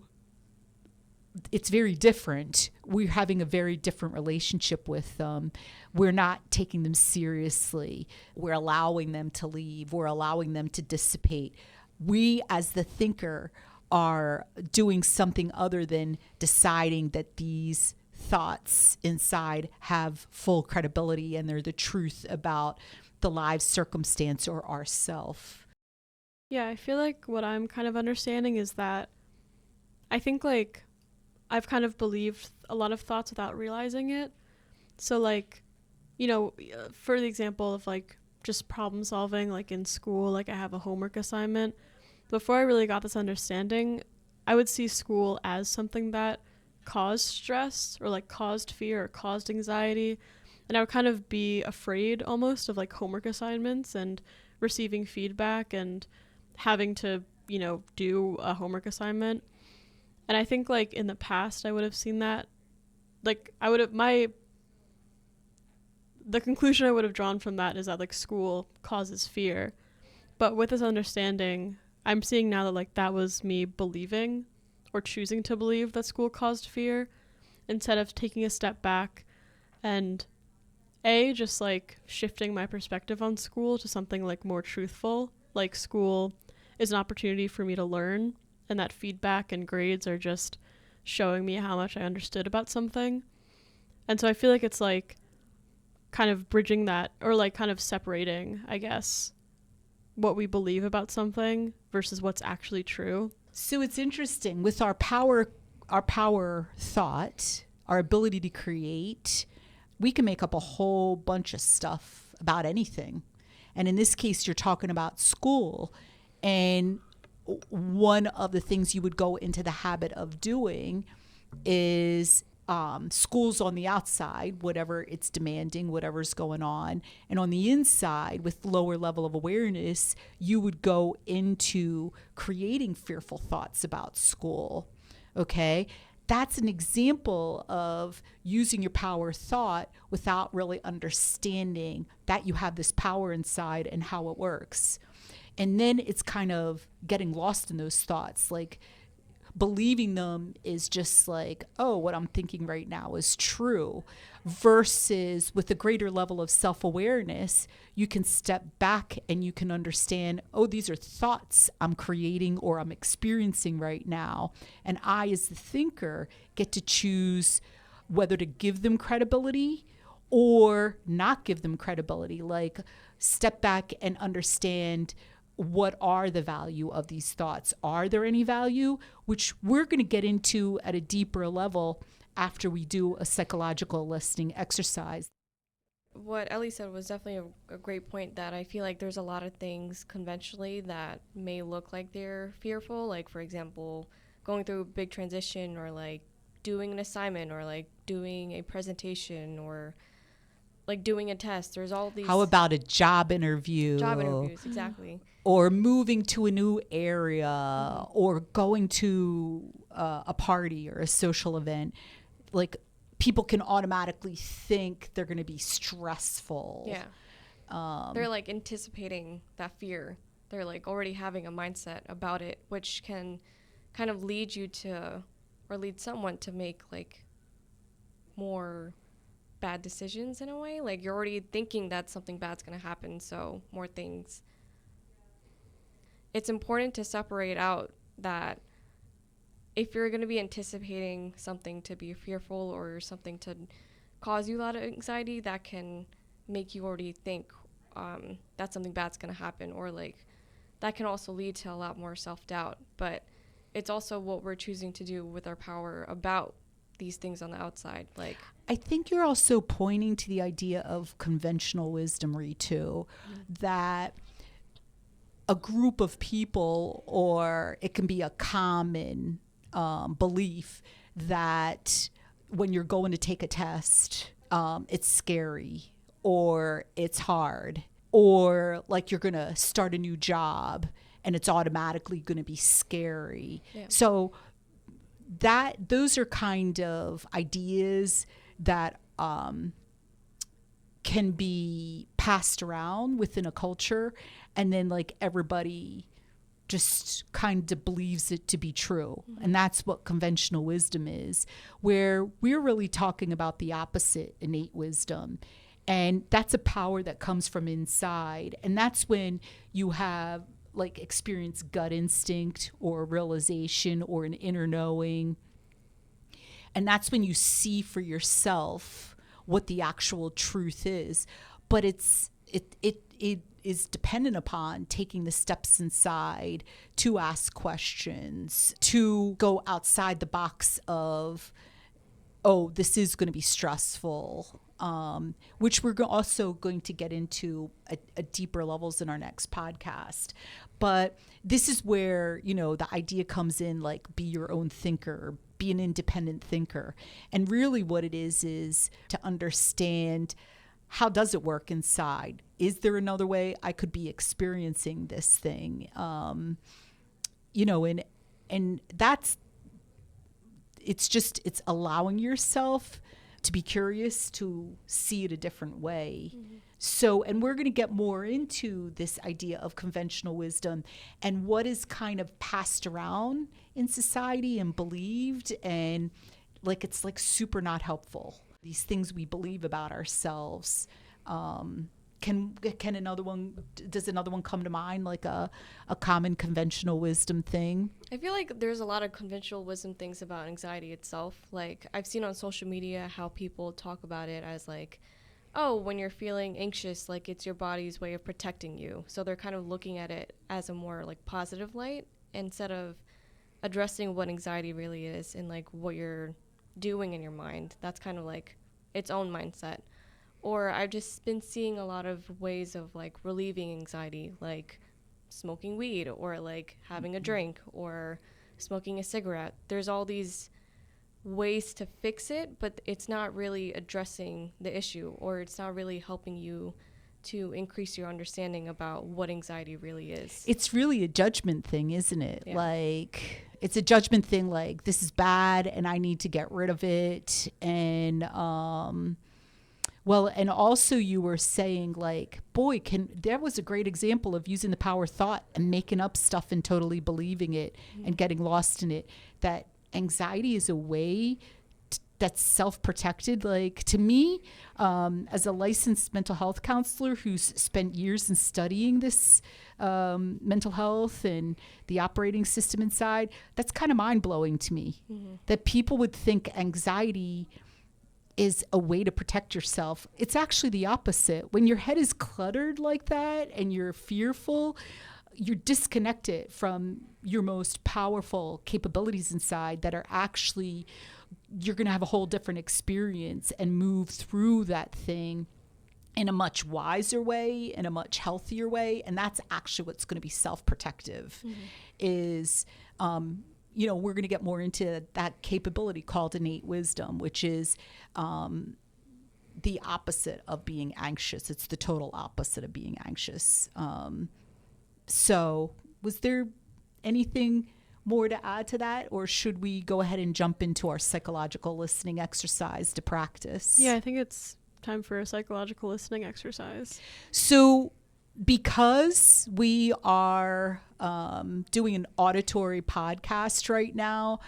it's very different. We're having a very different relationship with them. We're not taking them seriously. We're allowing them to leave. We're allowing them to dissipate. We, as the thinker, are doing something other than deciding that these thoughts inside have full credibility and they're the truth about the live circumstance or ourself. Yeah, I feel like what I'm kind of understanding is that I think like I've kind of believed a lot of thoughts without realizing it. So like, you know, for the example of like just problem solving, like in school, like I have a homework assignment. Before I really got this understanding, I would see school as something that caused stress or like caused fear or caused anxiety. And I would kind of be afraid almost of like homework assignments and receiving feedback and having to, you know, do a homework assignment. And I think like in the past I would have seen that, like I would have, the conclusion I would have drawn from that is that like school causes fear. But with this understanding, I'm seeing now that like that was me believing or choosing to believe that school caused fear instead of taking a step back and just like shifting my perspective on school to something like more truthful. Like school is an opportunity for me to learn, and that feedback and grades are just showing me how much I understood about something. And so I feel like it's like kind of bridging that, or like kind of separating, I guess, what we believe about something versus what's actually true. So it's interesting with our power thought, our ability to create, we can make up a whole bunch of stuff about anything. And in this case, you're talking about school. And one of the things you would go into the habit of doing is school's on the outside, whatever it's demanding, whatever's going on. And on the inside, with lower level of awareness, you would go into creating fearful thoughts about school. Okay? that's an example of using your power thought without really understanding that you have this power inside and how it works. And then it's kind of getting lost in those thoughts. Like, believing them is just like, oh, what I'm thinking right now is true. Versus with a greater level of self-awareness, you can step back and you can understand, oh, these are thoughts I'm creating or I'm experiencing right now. And I, as the thinker, get to choose whether to give them credibility or not give them credibility. Like, step back and understand, what are the value of these thoughts? Are there any value? Which we're going to get into at a deeper level after we do a psychological listening exercise. What Ellie said was definitely a great point, that I feel like there's a lot of things conventionally that may look like they're fearful. Like, for example, going through a big transition, or like doing an assignment, or like doing a presentation, or like doing a test. There's all these... How about a job interview? Job interviews, exactly. Or moving to a new area, or going to a party or a social event. Like, people can automatically think they're going to be stressful. Yeah. They're like anticipating that fear. They're like already having a mindset about it, which can kind of lead you to, or lead someone to make like more bad decisions in a way. Like, you're already thinking that something bad's going to happen, so more things. It's important to separate out that if you're going to be anticipating something to be fearful or something to cause you a lot of anxiety, that can make you already think that something bad's going to happen, or like that can also lead to a lot more self-doubt. But it's also what we're choosing to do with our power about these things on the outside. Like, I think you're also pointing to the idea of conventional wisdom, too, that a group of people, or it can be a common belief that when you're going to take a test, it's scary, or it's hard, or like you're going to start a new job and it's automatically going to be scary. Yeah. So those are kind of ideas that can be passed around within a culture, and then like everybody just kind of believes it to be true. And that's what conventional wisdom is, where we're really talking about the opposite, innate wisdom. And that's a power that comes from inside. And that's when you have like experience gut instinct, or realization, or an inner knowing. And that's when you see for yourself what the actual truth is. But it is dependent upon taking the steps inside to ask questions, to go outside the box of, oh, this is going to be stressful, which we're also going to get into at deeper levels in our next podcast. But this is where, the idea comes in, like, be your own thinker, be an independent thinker. And really what it is to understand, how does it work inside? Is there another way I could be experiencing this thing? And that's, it's allowing yourself to be curious, to see it a different way. Mm-hmm. So, and we're going to get more into this idea of conventional wisdom and what is kind of passed around in society and believed, and like, it's like super not helpful. These things we believe about ourselves. Does another one come to mind, like a common conventional wisdom thing? I feel like there's a lot of conventional wisdom things about anxiety itself. Like, I've seen on social media how people talk about it as like, oh, when you're feeling anxious, like it's your body's way of protecting you. So they're kind of looking at it as a more like positive light, instead of addressing what anxiety really is and like what you're doing in your mind. That's kind of like its own mindset. Or I've just been seeing a lot of ways of like relieving anxiety, like smoking weed, or like having a drink, or smoking a cigarette. There's all these ways to fix it, but it's not really addressing the issue, or it's not really helping you to increase your understanding about what anxiety really is. It's really a judgment thing, isn't it? Yeah. Like, it's a judgment thing, like this is bad and I need to get rid of it. And well, and also you were saying like, boy, that was a great example of using the power of thought and making up stuff and totally believing it and getting lost in it. That anxiety is a way that's self-protected. Like to me, as a licensed mental health counselor who's spent years in studying this mental health and the operating system inside, that's kind of mind-blowing to me. That people would think anxiety is a way to protect yourself. It's actually the opposite. When your head is cluttered like that and you're fearful, you're disconnected from your most powerful capabilities inside that are actually, you're going to have a whole different experience and move through that thing in a much wiser way, in a much healthier way. And that's actually what's going to be self-protective is, we're going to get more into that capability called innate wisdom, which is the opposite of being anxious. It's the total opposite of being anxious. So was there anything more to add to that, or should we go ahead and jump into our psychological listening exercise to practice? Yeah, I think it's time for a psychological listening exercise. So because we are doing an auditory podcast right now,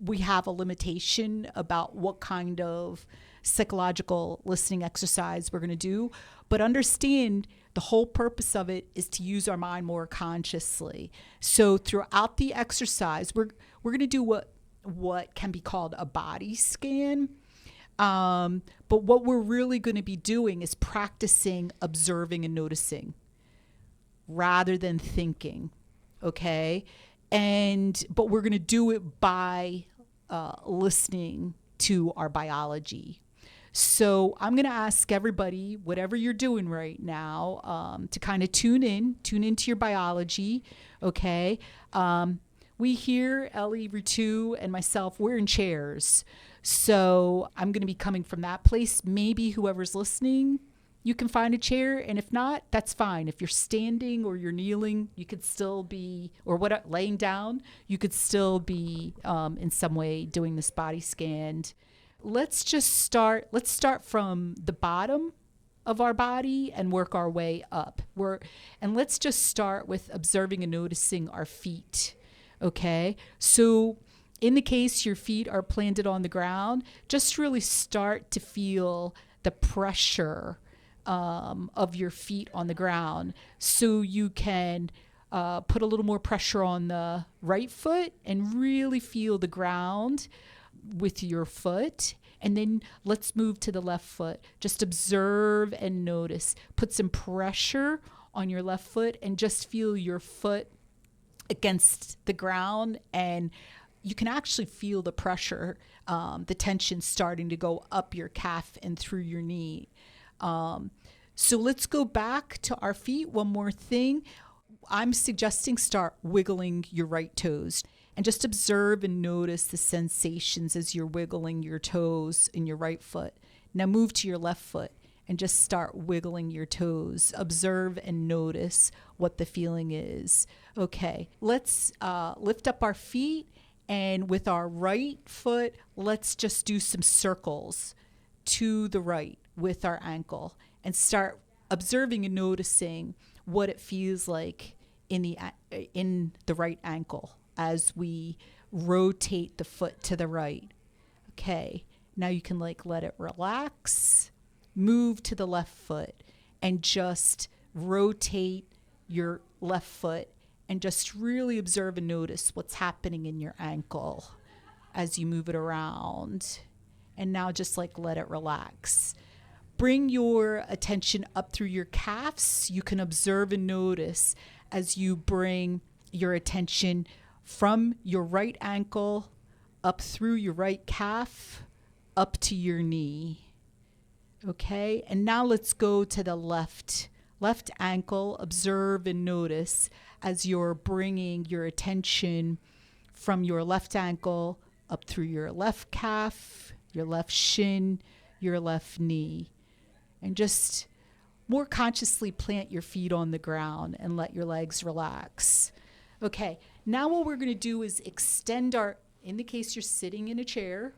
we have a limitation about what kind of psychological listening exercise we're going to do. But understand the whole purpose of it is to use our mind more consciously. So throughout the exercise, we're going to do what can be called a body scan. But what we're really going to be doing is practicing observing and noticing rather than thinking. Okay. But we're going to do it by listening to our biology. So I'm going to ask everybody, whatever you're doing right now, to kind of tune into your biology. Okay. We here, Ellie, Ritu, and myself, we're in chairs. So I'm going to be coming from that place. Maybe whoever's listening, you can find a chair. And if not, that's fine. If you're standing or you're kneeling, you could still be, or laying down, you could still be in some way doing this body scan. Let's start from the bottom of our body and work our way up. And let's just start with observing and noticing our feet. Okay. So in the case your feet are planted on the ground, just really start to feel the pressure of your feet on the ground. So you can put a little more pressure on the right foot and really feel the ground with your foot. And then let's move to the left foot. Just observe and notice. Put some pressure on your left foot and just feel your foot against the ground. And you can actually feel the pressure, the tension starting to go up your calf and through your knee. So let's go back to our feet. One more thing. I'm suggesting start wiggling your right toes. And just observe and notice the sensations as you're wiggling your toes in your right foot. Now move to your left foot and just start wiggling your toes. Observe and notice what the feeling is. Okay, let's lift up our feet, and with our right foot, let's just do some circles to the right with our ankle and start observing and noticing what it feels like in the right ankle as we rotate the foot to the right. Okay, now you can let it relax. Move to the left foot and just rotate your left foot and just really observe and notice what's happening in your ankle as you move it around. And now just let it relax. Bring your attention up through your calves. You can observe and notice as you bring your attention from your right ankle up through your right calf up to your knee. Okay, and now let's go to the left ankle. Observe and notice as you're bringing your attention from your left ankle up through your left calf, your left shin, your left knee. And just more consciously plant your feet on the ground and let your legs relax. Okay, now what we're going to do is extend our, in the case you're sitting in a chair,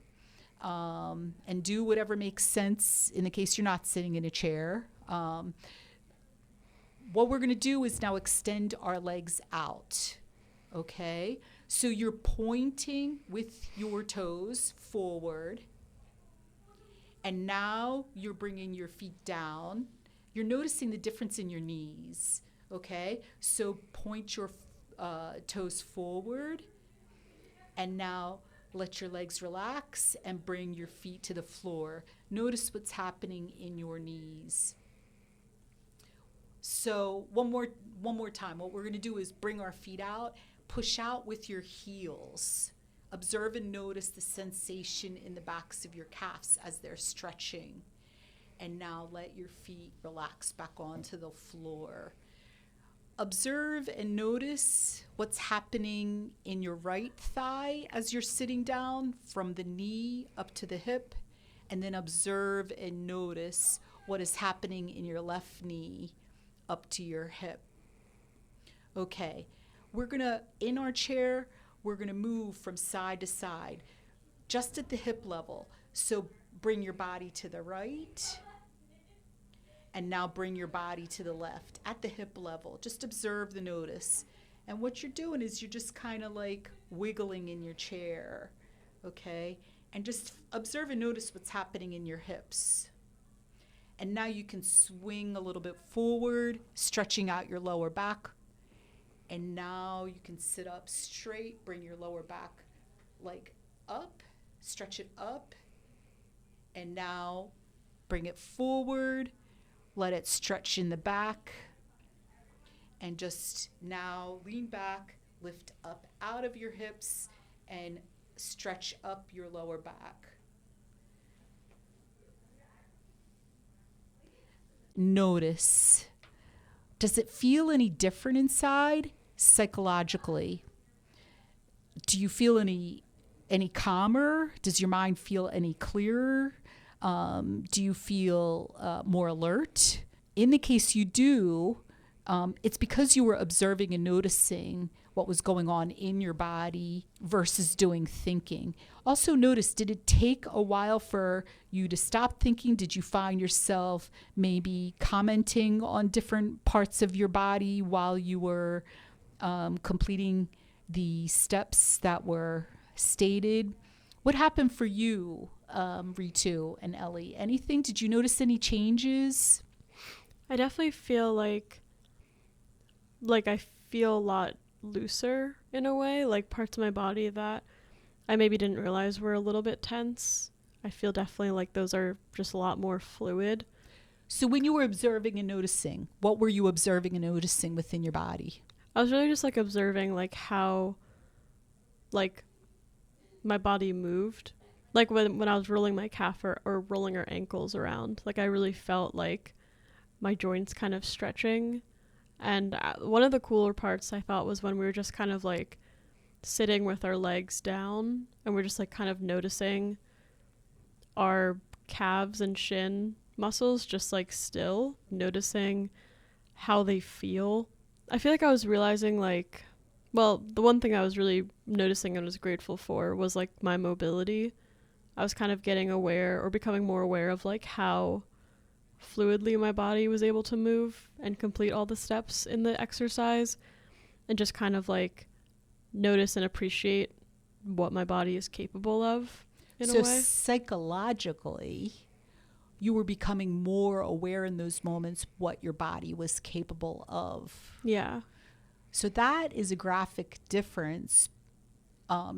and do whatever makes sense in the case you're not sitting in a chair. What we're going to do is now extend our legs out. Okay, so you're pointing with your toes forward, and now you're bringing your feet down. You're noticing the difference in your knees. Okay, so point your toes forward, and now let your legs relax and bring your feet to the floor. Notice what's happening in your knees. So one more time. What we're going to do is bring our feet out, push out with your heels. Observe and notice the sensation in the backs of your calves as they're stretching. And now let your feet relax back onto the floor. Observe and notice what's happening in your right thigh as you're sitting down from the knee up to the hip. And then observe and notice what is happening in your left knee up to your hip. Okay, we're gonna, in our chair, we're gonna move from side to side, just at the hip level. So bring your body to the right, and now bring your body to the left at the hip level. Just observe the notice. And what you're doing is you're just kind of like wiggling in your chair, okay? And just observe and notice what's happening in your hips. And now you can swing a little bit forward, stretching out your lower back. And now you can sit up straight, bring your lower back leg up, stretch it up. And now bring it forward, let it stretch in the back. And just now lean back, lift up out of your hips, and stretch up your lower back. Notice, does it feel any different inside psychologically? Do you feel any calmer? Does your mind feel any clearer? Do you feel more alert? In the case you do, it's because you were observing and noticing what was going on in your body versus doing thinking. Also notice, did it take a while for you to stop thinking? Did you find yourself maybe commenting on different parts of your body while you were completing the steps that were stated? What happened for you, Ritu and Ellie? Anything? Did you notice any changes? I definitely feel like I feel a lot looser in a way, like parts of my body that I maybe didn't realize were a little bit tense. I feel definitely like those are just a lot more fluid. So when you were observing and noticing, what were you observing and noticing within your body? I was really just like observing like how like my body moved. Like when I was rolling my calf or rolling our ankles around, like I really felt like my joints kind of stretching. And one of the cooler parts I thought was when we were just kind of like sitting with our legs down and we're just like kind of noticing our calves and shin muscles just like still, noticing how they feel. I feel like I was realizing like, well, the one thing I was really noticing and was grateful for was like my mobility. I was kind of getting aware or becoming more aware of like how fluidly my body was able to move and complete all the steps in the exercise, and just kind of like notice and appreciate what my body is capable of in a way. So psychologically, you were becoming more aware in those moments what your body was capable of. Yeah. So that is a graphic difference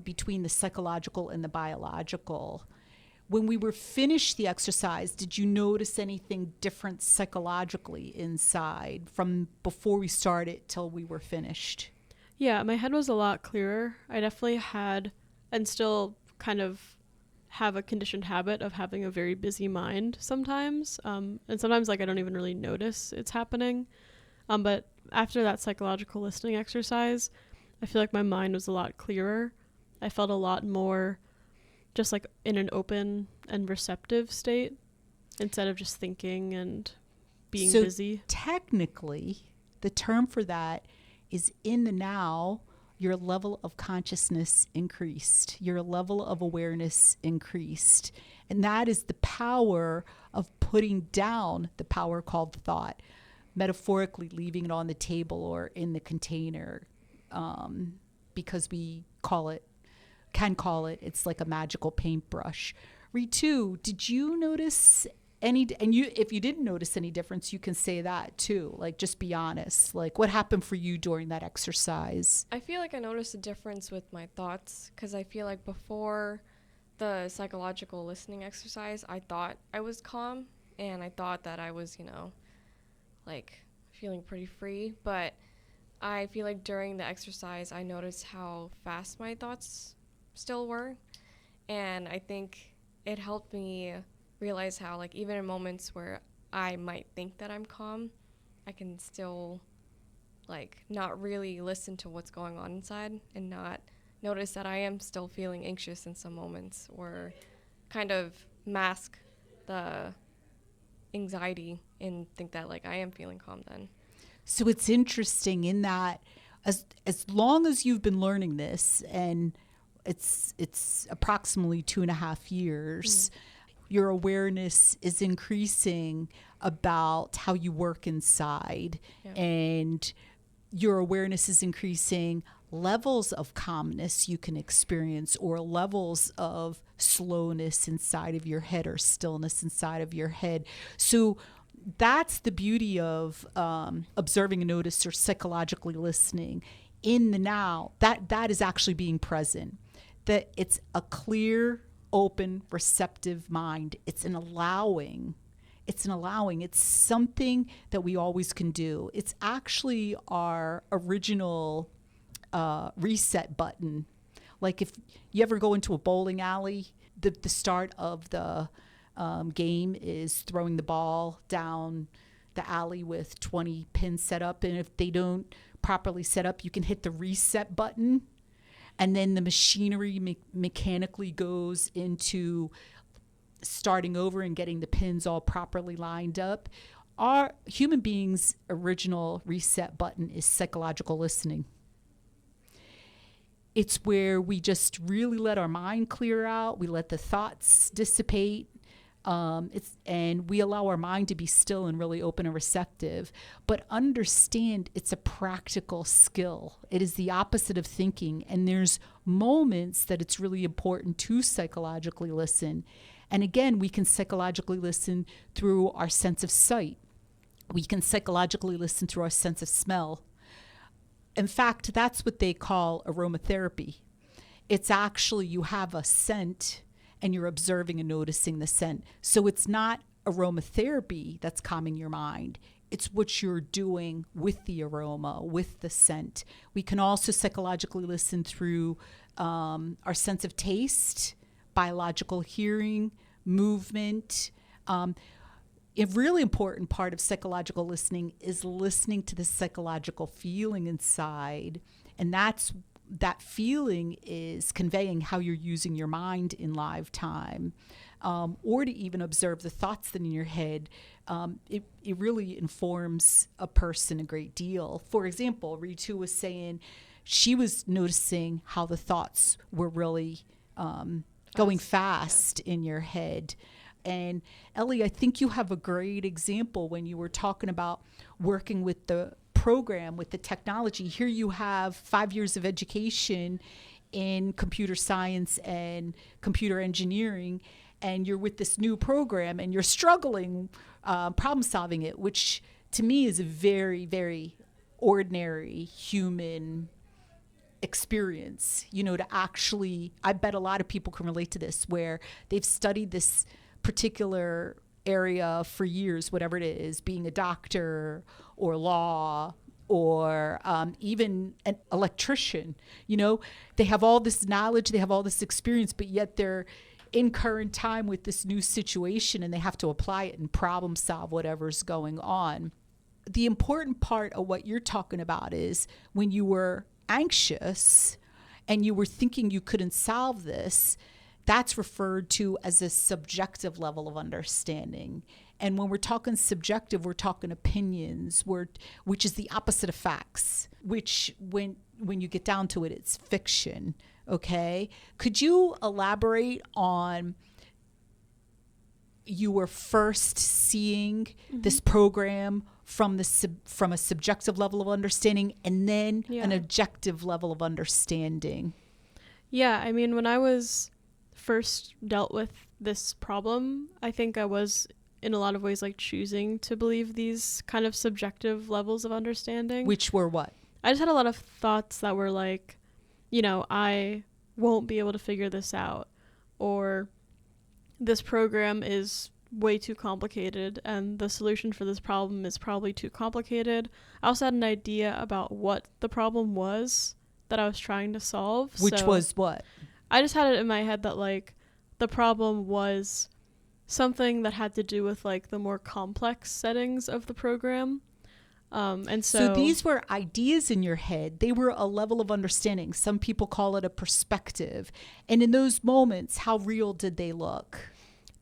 between the psychological and the biological. When we were finished the exercise, did you notice anything different psychologically inside from before we started till we were finished? Yeah, my head was a lot clearer. I definitely had, and still kind of have, a conditioned habit of having a very busy mind sometimes. And sometimes like I don't even really notice it's happening. But after that psychological listening exercise, I feel like my mind was a lot clearer. I felt a lot more just like in an open and receptive state instead of just thinking and being busy. Technically, the term for that is in the now your level of consciousness increased, your level of awareness increased. And that is the power of putting down the power called thought, metaphorically leaving it on the table or in the container, because we can call it, it's like a magical paintbrush. Ritu, did you notice if you didn't notice any difference, you can say that too. Like, just be honest. Like, what happened for you during that exercise? I feel like I noticed a difference with my thoughts, because I feel like before the psychological listening exercise, I thought I was calm and I thought that I was, like feeling pretty free. But I feel like during the exercise, I noticed how fast my thoughts still were. And I think it helped me realize how, like, even in moments where I might think that I'm calm, I can still, like, not really listen to what's going on inside and not notice that I am still feeling anxious in some moments, or kind of mask the anxiety and think that, like, I am feeling calm then. So it's interesting in that as long as you've been learning this, and it's approximately 2.5 years, your awareness is increasing about how you work inside, and your awareness is increasing levels of calmness you can experience, or levels of slowness inside of your head or stillness inside of your head. So that's the beauty of observing a notice or psychologically listening in the now. That is actually being present. That it's a clear, open, receptive mind. It's allowing. It's something that we always can do. It's actually our original reset button. Like, if you ever go into a bowling alley, the start of the game is throwing the ball down the alley with 20 pins set up. And if they don't properly set up, you can hit the reset button. And then the machinery mechanically goes into starting over and getting the pins all properly lined up. Our human beings' original reset button is psychological listening. It's where we just really let our mind clear out. We let the thoughts dissipate. And we allow our mind to be still and really open and receptive. But understand, it's a practical skill. It is the opposite of thinking. And there's moments that it's really important to psychologically listen. And again, we can psychologically listen through our sense of sight. We can psychologically listen through our sense of smell. In fact, that's what they call aromatherapy. It's actually, you have a scent and you're observing and noticing the scent. So it's not aromatherapy that's calming your mind. It's what you're doing with the aroma, with the scent. We can also psychologically listen through our sense of taste, biological hearing, movement. A really important part of psychological listening is listening to the psychological feeling inside. And that feeling is conveying how you're using your mind in live time, or to even observe the thoughts that are in your head. It really informs a person a great deal. For example, Ritu was saying she was noticing how the thoughts were really going fast in your head. And Ellie, I think you have a great example when you were talking about working with the program, with the technology. Here you have 5 years of education in computer science and computer engineering, and you're with this new program and you're struggling problem solving it, which to me is a very, very ordinary human experience. To actually, I bet a lot of people can relate to this, where they've studied this particular area for years, whatever it is, being a doctor or law or even an electrician. They have all this knowledge, they have all this experience, but yet they're in current time with this new situation and they have to apply it and problem solve whatever's going on. The important part of what you're talking about is when you were anxious and you were thinking you couldn't solve this, that's referred to as a subjective level of understanding. And when we're talking subjective, we're talking opinions, which is the opposite of facts, which when when you get down to it, it's fiction. Okay. Could you elaborate on you were first seeing this program from from a subjective level of understanding and then an objective level of understanding? Yeah, I mean, when I was first dealt with this problem, I think I was in a lot of ways like choosing to believe these kind of subjective levels of understanding. Which were what? I just had a lot of thoughts that were like, you know, I won't be able to figure this out, or this program is way too complicated and the solution for this problem is probably too complicated. I also had an idea about what the problem was that I was trying to solve. Which was what? I just had it in my head that like the problem was something that had to do with like the more complex settings of the program. And so these were ideas in your head. They were a level of understanding. Some people call it a perspective. And in those moments, how real did they look?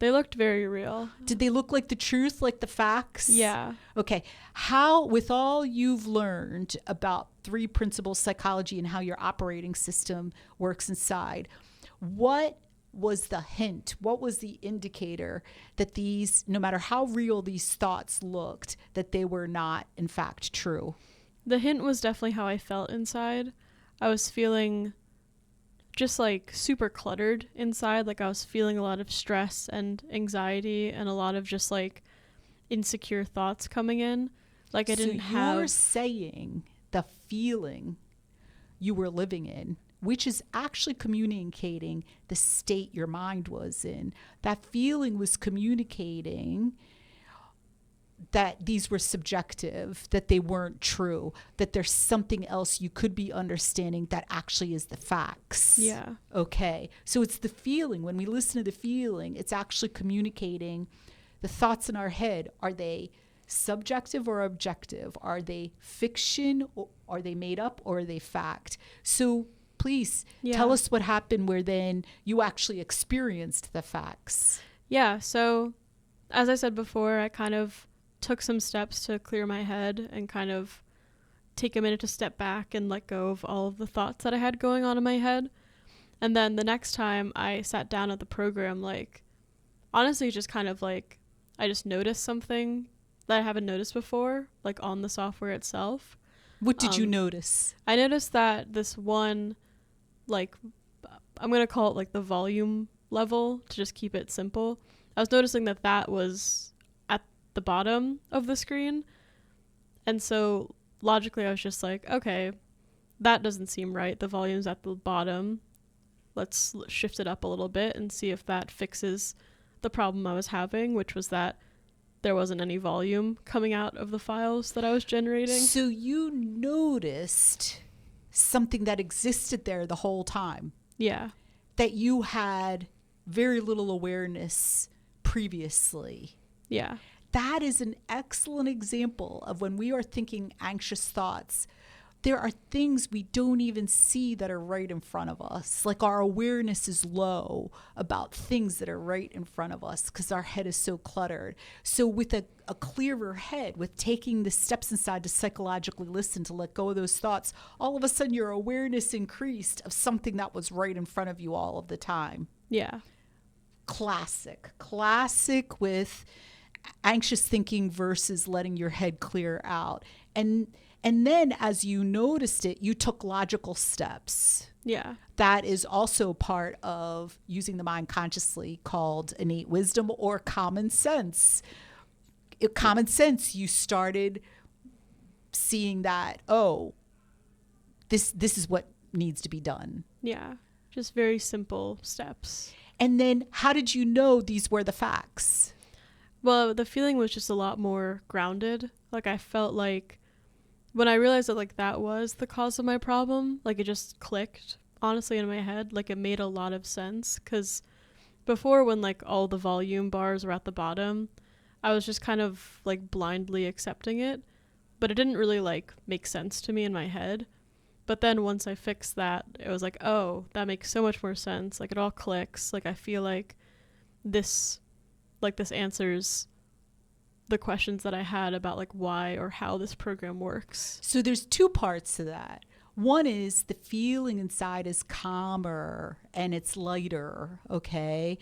They looked very real. Did they look like the truth, like the facts? Yeah. Okay. How, with all you've learned about 3 principles psychology and how your operating system works inside, what was the hint? What was the indicator that these, no matter how real these thoughts looked, that they were not, in fact, true? The hint was definitely how I felt inside. I was feeling just like super cluttered inside. Like I was feeling a lot of stress and anxiety and a lot of just like insecure thoughts coming in. Like I didn't have. So you're saying the feeling you were living in, which is actually communicating the state your mind was in. That feeling was communicating that these were subjective, that they weren't true, that there's something else you could be understanding that actually is the facts. Yeah. Okay. So it's the feeling. When we listen to the feeling, it's actually communicating the thoughts in our head. Are they subjective or objective? Are they fiction? Or are they made up, or are they fact? So please tell us what happened where then you actually experienced the facts. Yeah. So as I said before, I kind of took some steps to clear my head and kind of take a minute to step back and let go of all of the thoughts that I had going on in my head. And then the next time I sat down at the program, like, honestly, just kind of like, I just noticed something that I haven't noticed before, like on the software itself. What did you notice? I noticed that this one, like, I'm going to call it like the volume level to just keep it simple. I was noticing that that was at the bottom of the screen. And so logically I was just like, okay, that doesn't seem right. The volume's at the bottom. Let's shift it up a little bit and see if that fixes the problem I was having, which was that there wasn't any volume coming out of the files that I was generating. So you noticed something that existed there the whole time. Yeah. That you had very little awareness previously. Yeah. That is an excellent example of when we are thinking anxious thoughts. There are things we don't even see that are right in front of us. Like our awareness is low about things that are right in front of us because our head is so cluttered. So with a clearer head, with taking the steps inside to psychologically listen, to let go of those thoughts, all of a sudden your awareness increased of something that was right in front of you all of the time. Yeah. Classic with anxious thinking versus letting your head clear out. And then as you noticed it, you took logical steps. Yeah. That is also part of using the mind consciously, called innate wisdom or common sense. Common sense, you started seeing that, oh, this is what needs to be done. Yeah. Just very simple steps. And then how did you know these were the facts? Well, the feeling was just a lot more grounded. Like I felt like when I realized that like that was the cause of my problem, like it just clicked honestly in my head. Like it made a lot of sense, because before, when like all the volume bars were at the bottom, I was just kind of like blindly accepting it, but it didn't really like make sense to me in my head. But then once I fixed that, it was like, oh, that makes so much more sense. Like it all clicks. Like I feel like this answers the questions that I had about like why or how this program works. So there's 2 parts to that. One is the feeling inside is calmer and it's lighter, okay?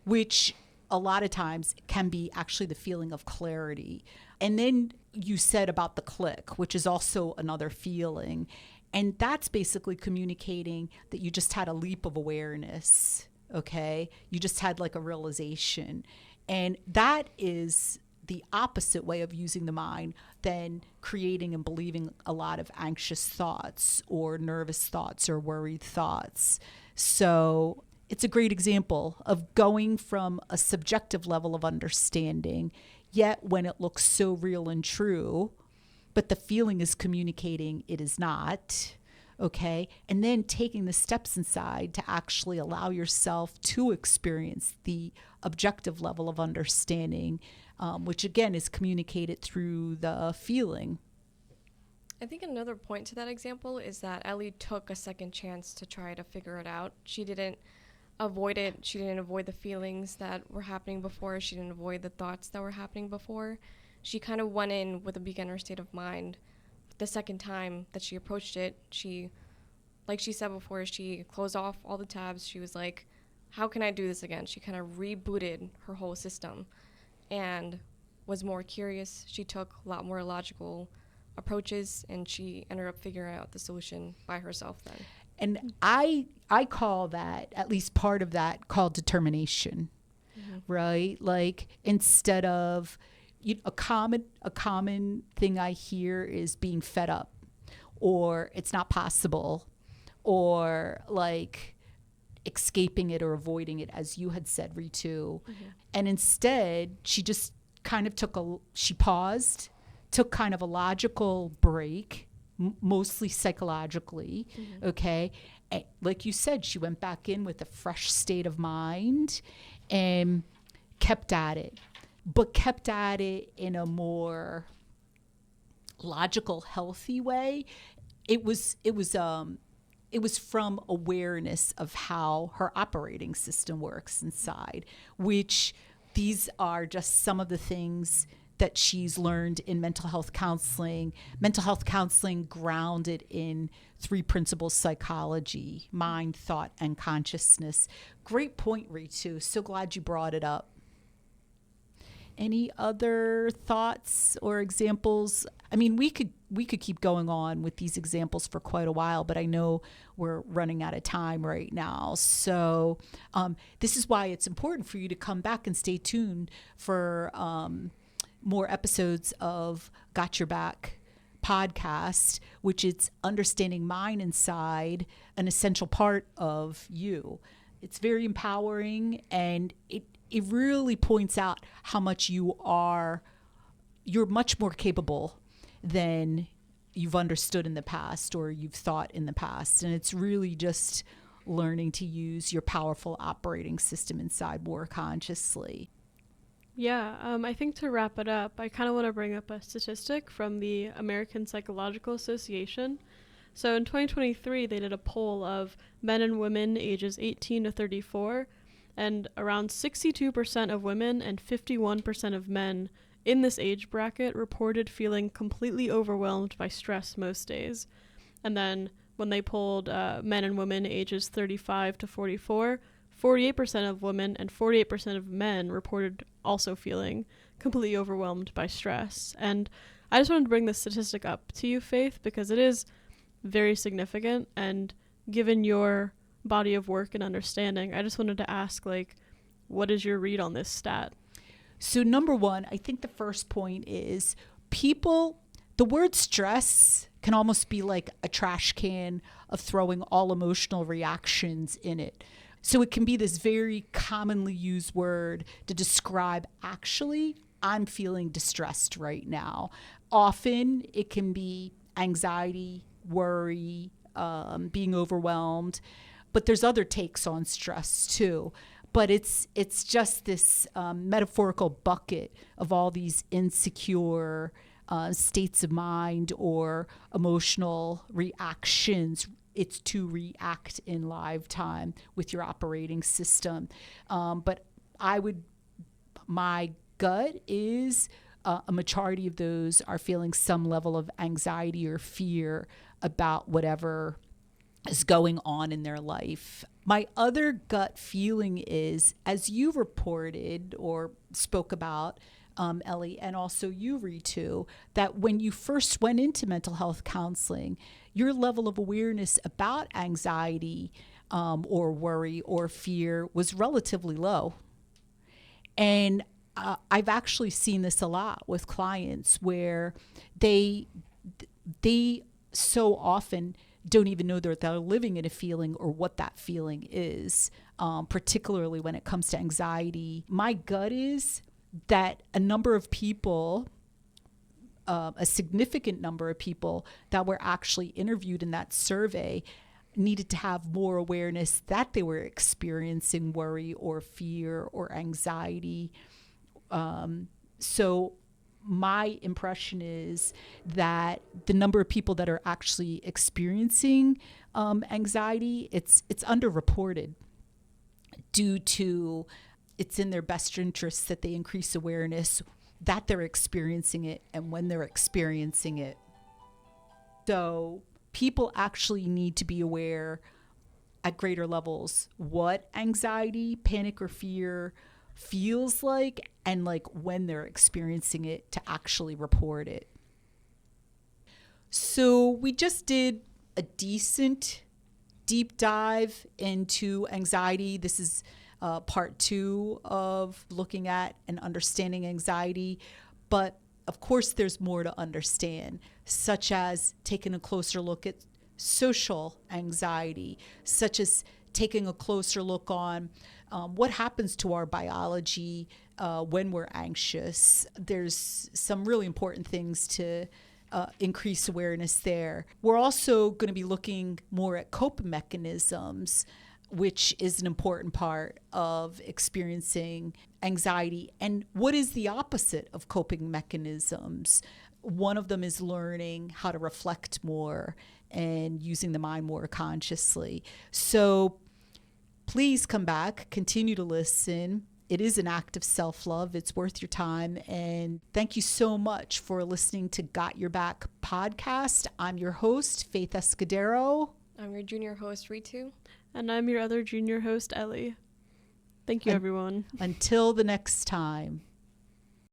Which a lot of times can be actually the feeling of clarity. And then you said about the click, which is also another feeling. And that's basically communicating that you just had a leap of awareness, okay? You just had like a realization. And that is the opposite way of using the mind than creating and believing a lot of anxious thoughts or nervous thoughts or worried thoughts. So it's a great example of going from a subjective level of understanding, yet when it looks so real and true, but the feeling is communicating it is not, okay? And then taking the steps inside to actually allow yourself to experience the objective level of understanding, which again is communicated through the feeling. I think another point to that example is that Ellie took a second chance to try to figure it out. She didn't avoid it. She didn't avoid the feelings that were happening before. She didn't avoid the thoughts that were happening before. She kind of went in with a beginner state of mind. The second time that she approached it, she, like she said before, she closed off all the tabs. She was like, how can I do this again? She kind of rebooted her whole system and was more curious. She took a lot more logical approaches, and she ended up figuring out the solution by herself then. And I call that, at least part of that, called determination, right? Like instead of, a common thing I hear is being fed up, or it's not possible, or like escaping it or avoiding it, as you had said, Ritu. And instead, she just kind of she paused, took kind of a logical break, mostly psychologically, okay? And like you said, she went back in with a fresh state of mind and kept at it, but kept at it in a more logical, healthy way. It was from awareness of how her operating system works inside, which these are just some of the things that she's learned in mental health counseling grounded in 3 principles: psychology, mind, thought, and consciousness. Great point, Ritu. So glad you brought it up. Any other thoughts or examples? I mean, we could keep going on with these examples for quite a while, but I know we're running out of time right now. So this is why it's important for you to come back and stay tuned for more episodes of Got Your Back podcast, which is understanding mind inside, an essential part of you. It's very empowering, and it really points out how much you're much more capable than you've understood in the past or you've thought in the past. And it's really just learning to use your powerful operating system inside more consciously. Yeah, I think to wrap it up, I kind of want to bring up a statistic from the American Psychological Association. So in 2023, they did a poll of men and women ages 18 to 34, and around 62% of women and 51% of men in this age bracket reported feeling completely overwhelmed by stress most days. And then when they polled men and women ages 35 to 44, 48% of women and 48% of men reported also feeling completely overwhelmed by stress. And I just wanted to bring this statistic up to you, Faith, because it is very significant. And given your body of work and understanding, I just wanted to ask, like, what is your read on this stat? So number one, I think the first point is the word stress can almost be like a trash can of throwing all emotional reactions in it. So it can be this very commonly used word to describe, actually, I'm feeling distressed right now. Often it can be anxiety, worry, being overwhelmed, but there's other takes on stress too. But it's just this metaphorical bucket of all these insecure states of mind or emotional reactions. It's to react in live time with your operating system. But my gut is a majority of those are feeling some level of anxiety or fear about whatever is going on in their life. My other gut feeling is, as you reported or spoke about, Ellie, and also you, Ritu, that when you first went into mental health counseling, your level of awareness about anxiety or worry or fear was relatively low. And I've actually seen this a lot with clients where they so often don't even know that they're living in a feeling or what that feeling is, particularly when it comes to anxiety. My gut is that a number of people, a significant number of people that were actually interviewed in that survey needed to have more awareness that they were experiencing worry or fear or anxiety. So my impression is that the number of people that are actually experiencing anxiety, it's underreported due to it's in their best interest that they increase awareness that they're experiencing it and when they're experiencing it. So people actually need to be aware at greater levels what anxiety, panic, or fear feels like, and like when they're experiencing it to actually report it. So we just did a decent deep dive into anxiety. This is part 2 of looking at and understanding anxiety. But of course, there's more to understand, such as taking a closer look at social anxiety, such as taking a closer look on what happens to our biology when we're anxious. There's some really important things to increase awareness there. We're also going to be looking more at coping mechanisms, which is an important part of experiencing anxiety. And what is the opposite of coping mechanisms? One of them is learning how to reflect more and using the mind more consciously. So please come back, continue to listen. It is an act of self-love. It's worth your time. And thank you so much for listening to Got Your Back podcast. I'm your host, Faith Escudero. I'm your junior host, Ritu. And I'm your other junior host, Ellie. Thank you, everyone. Until the next time.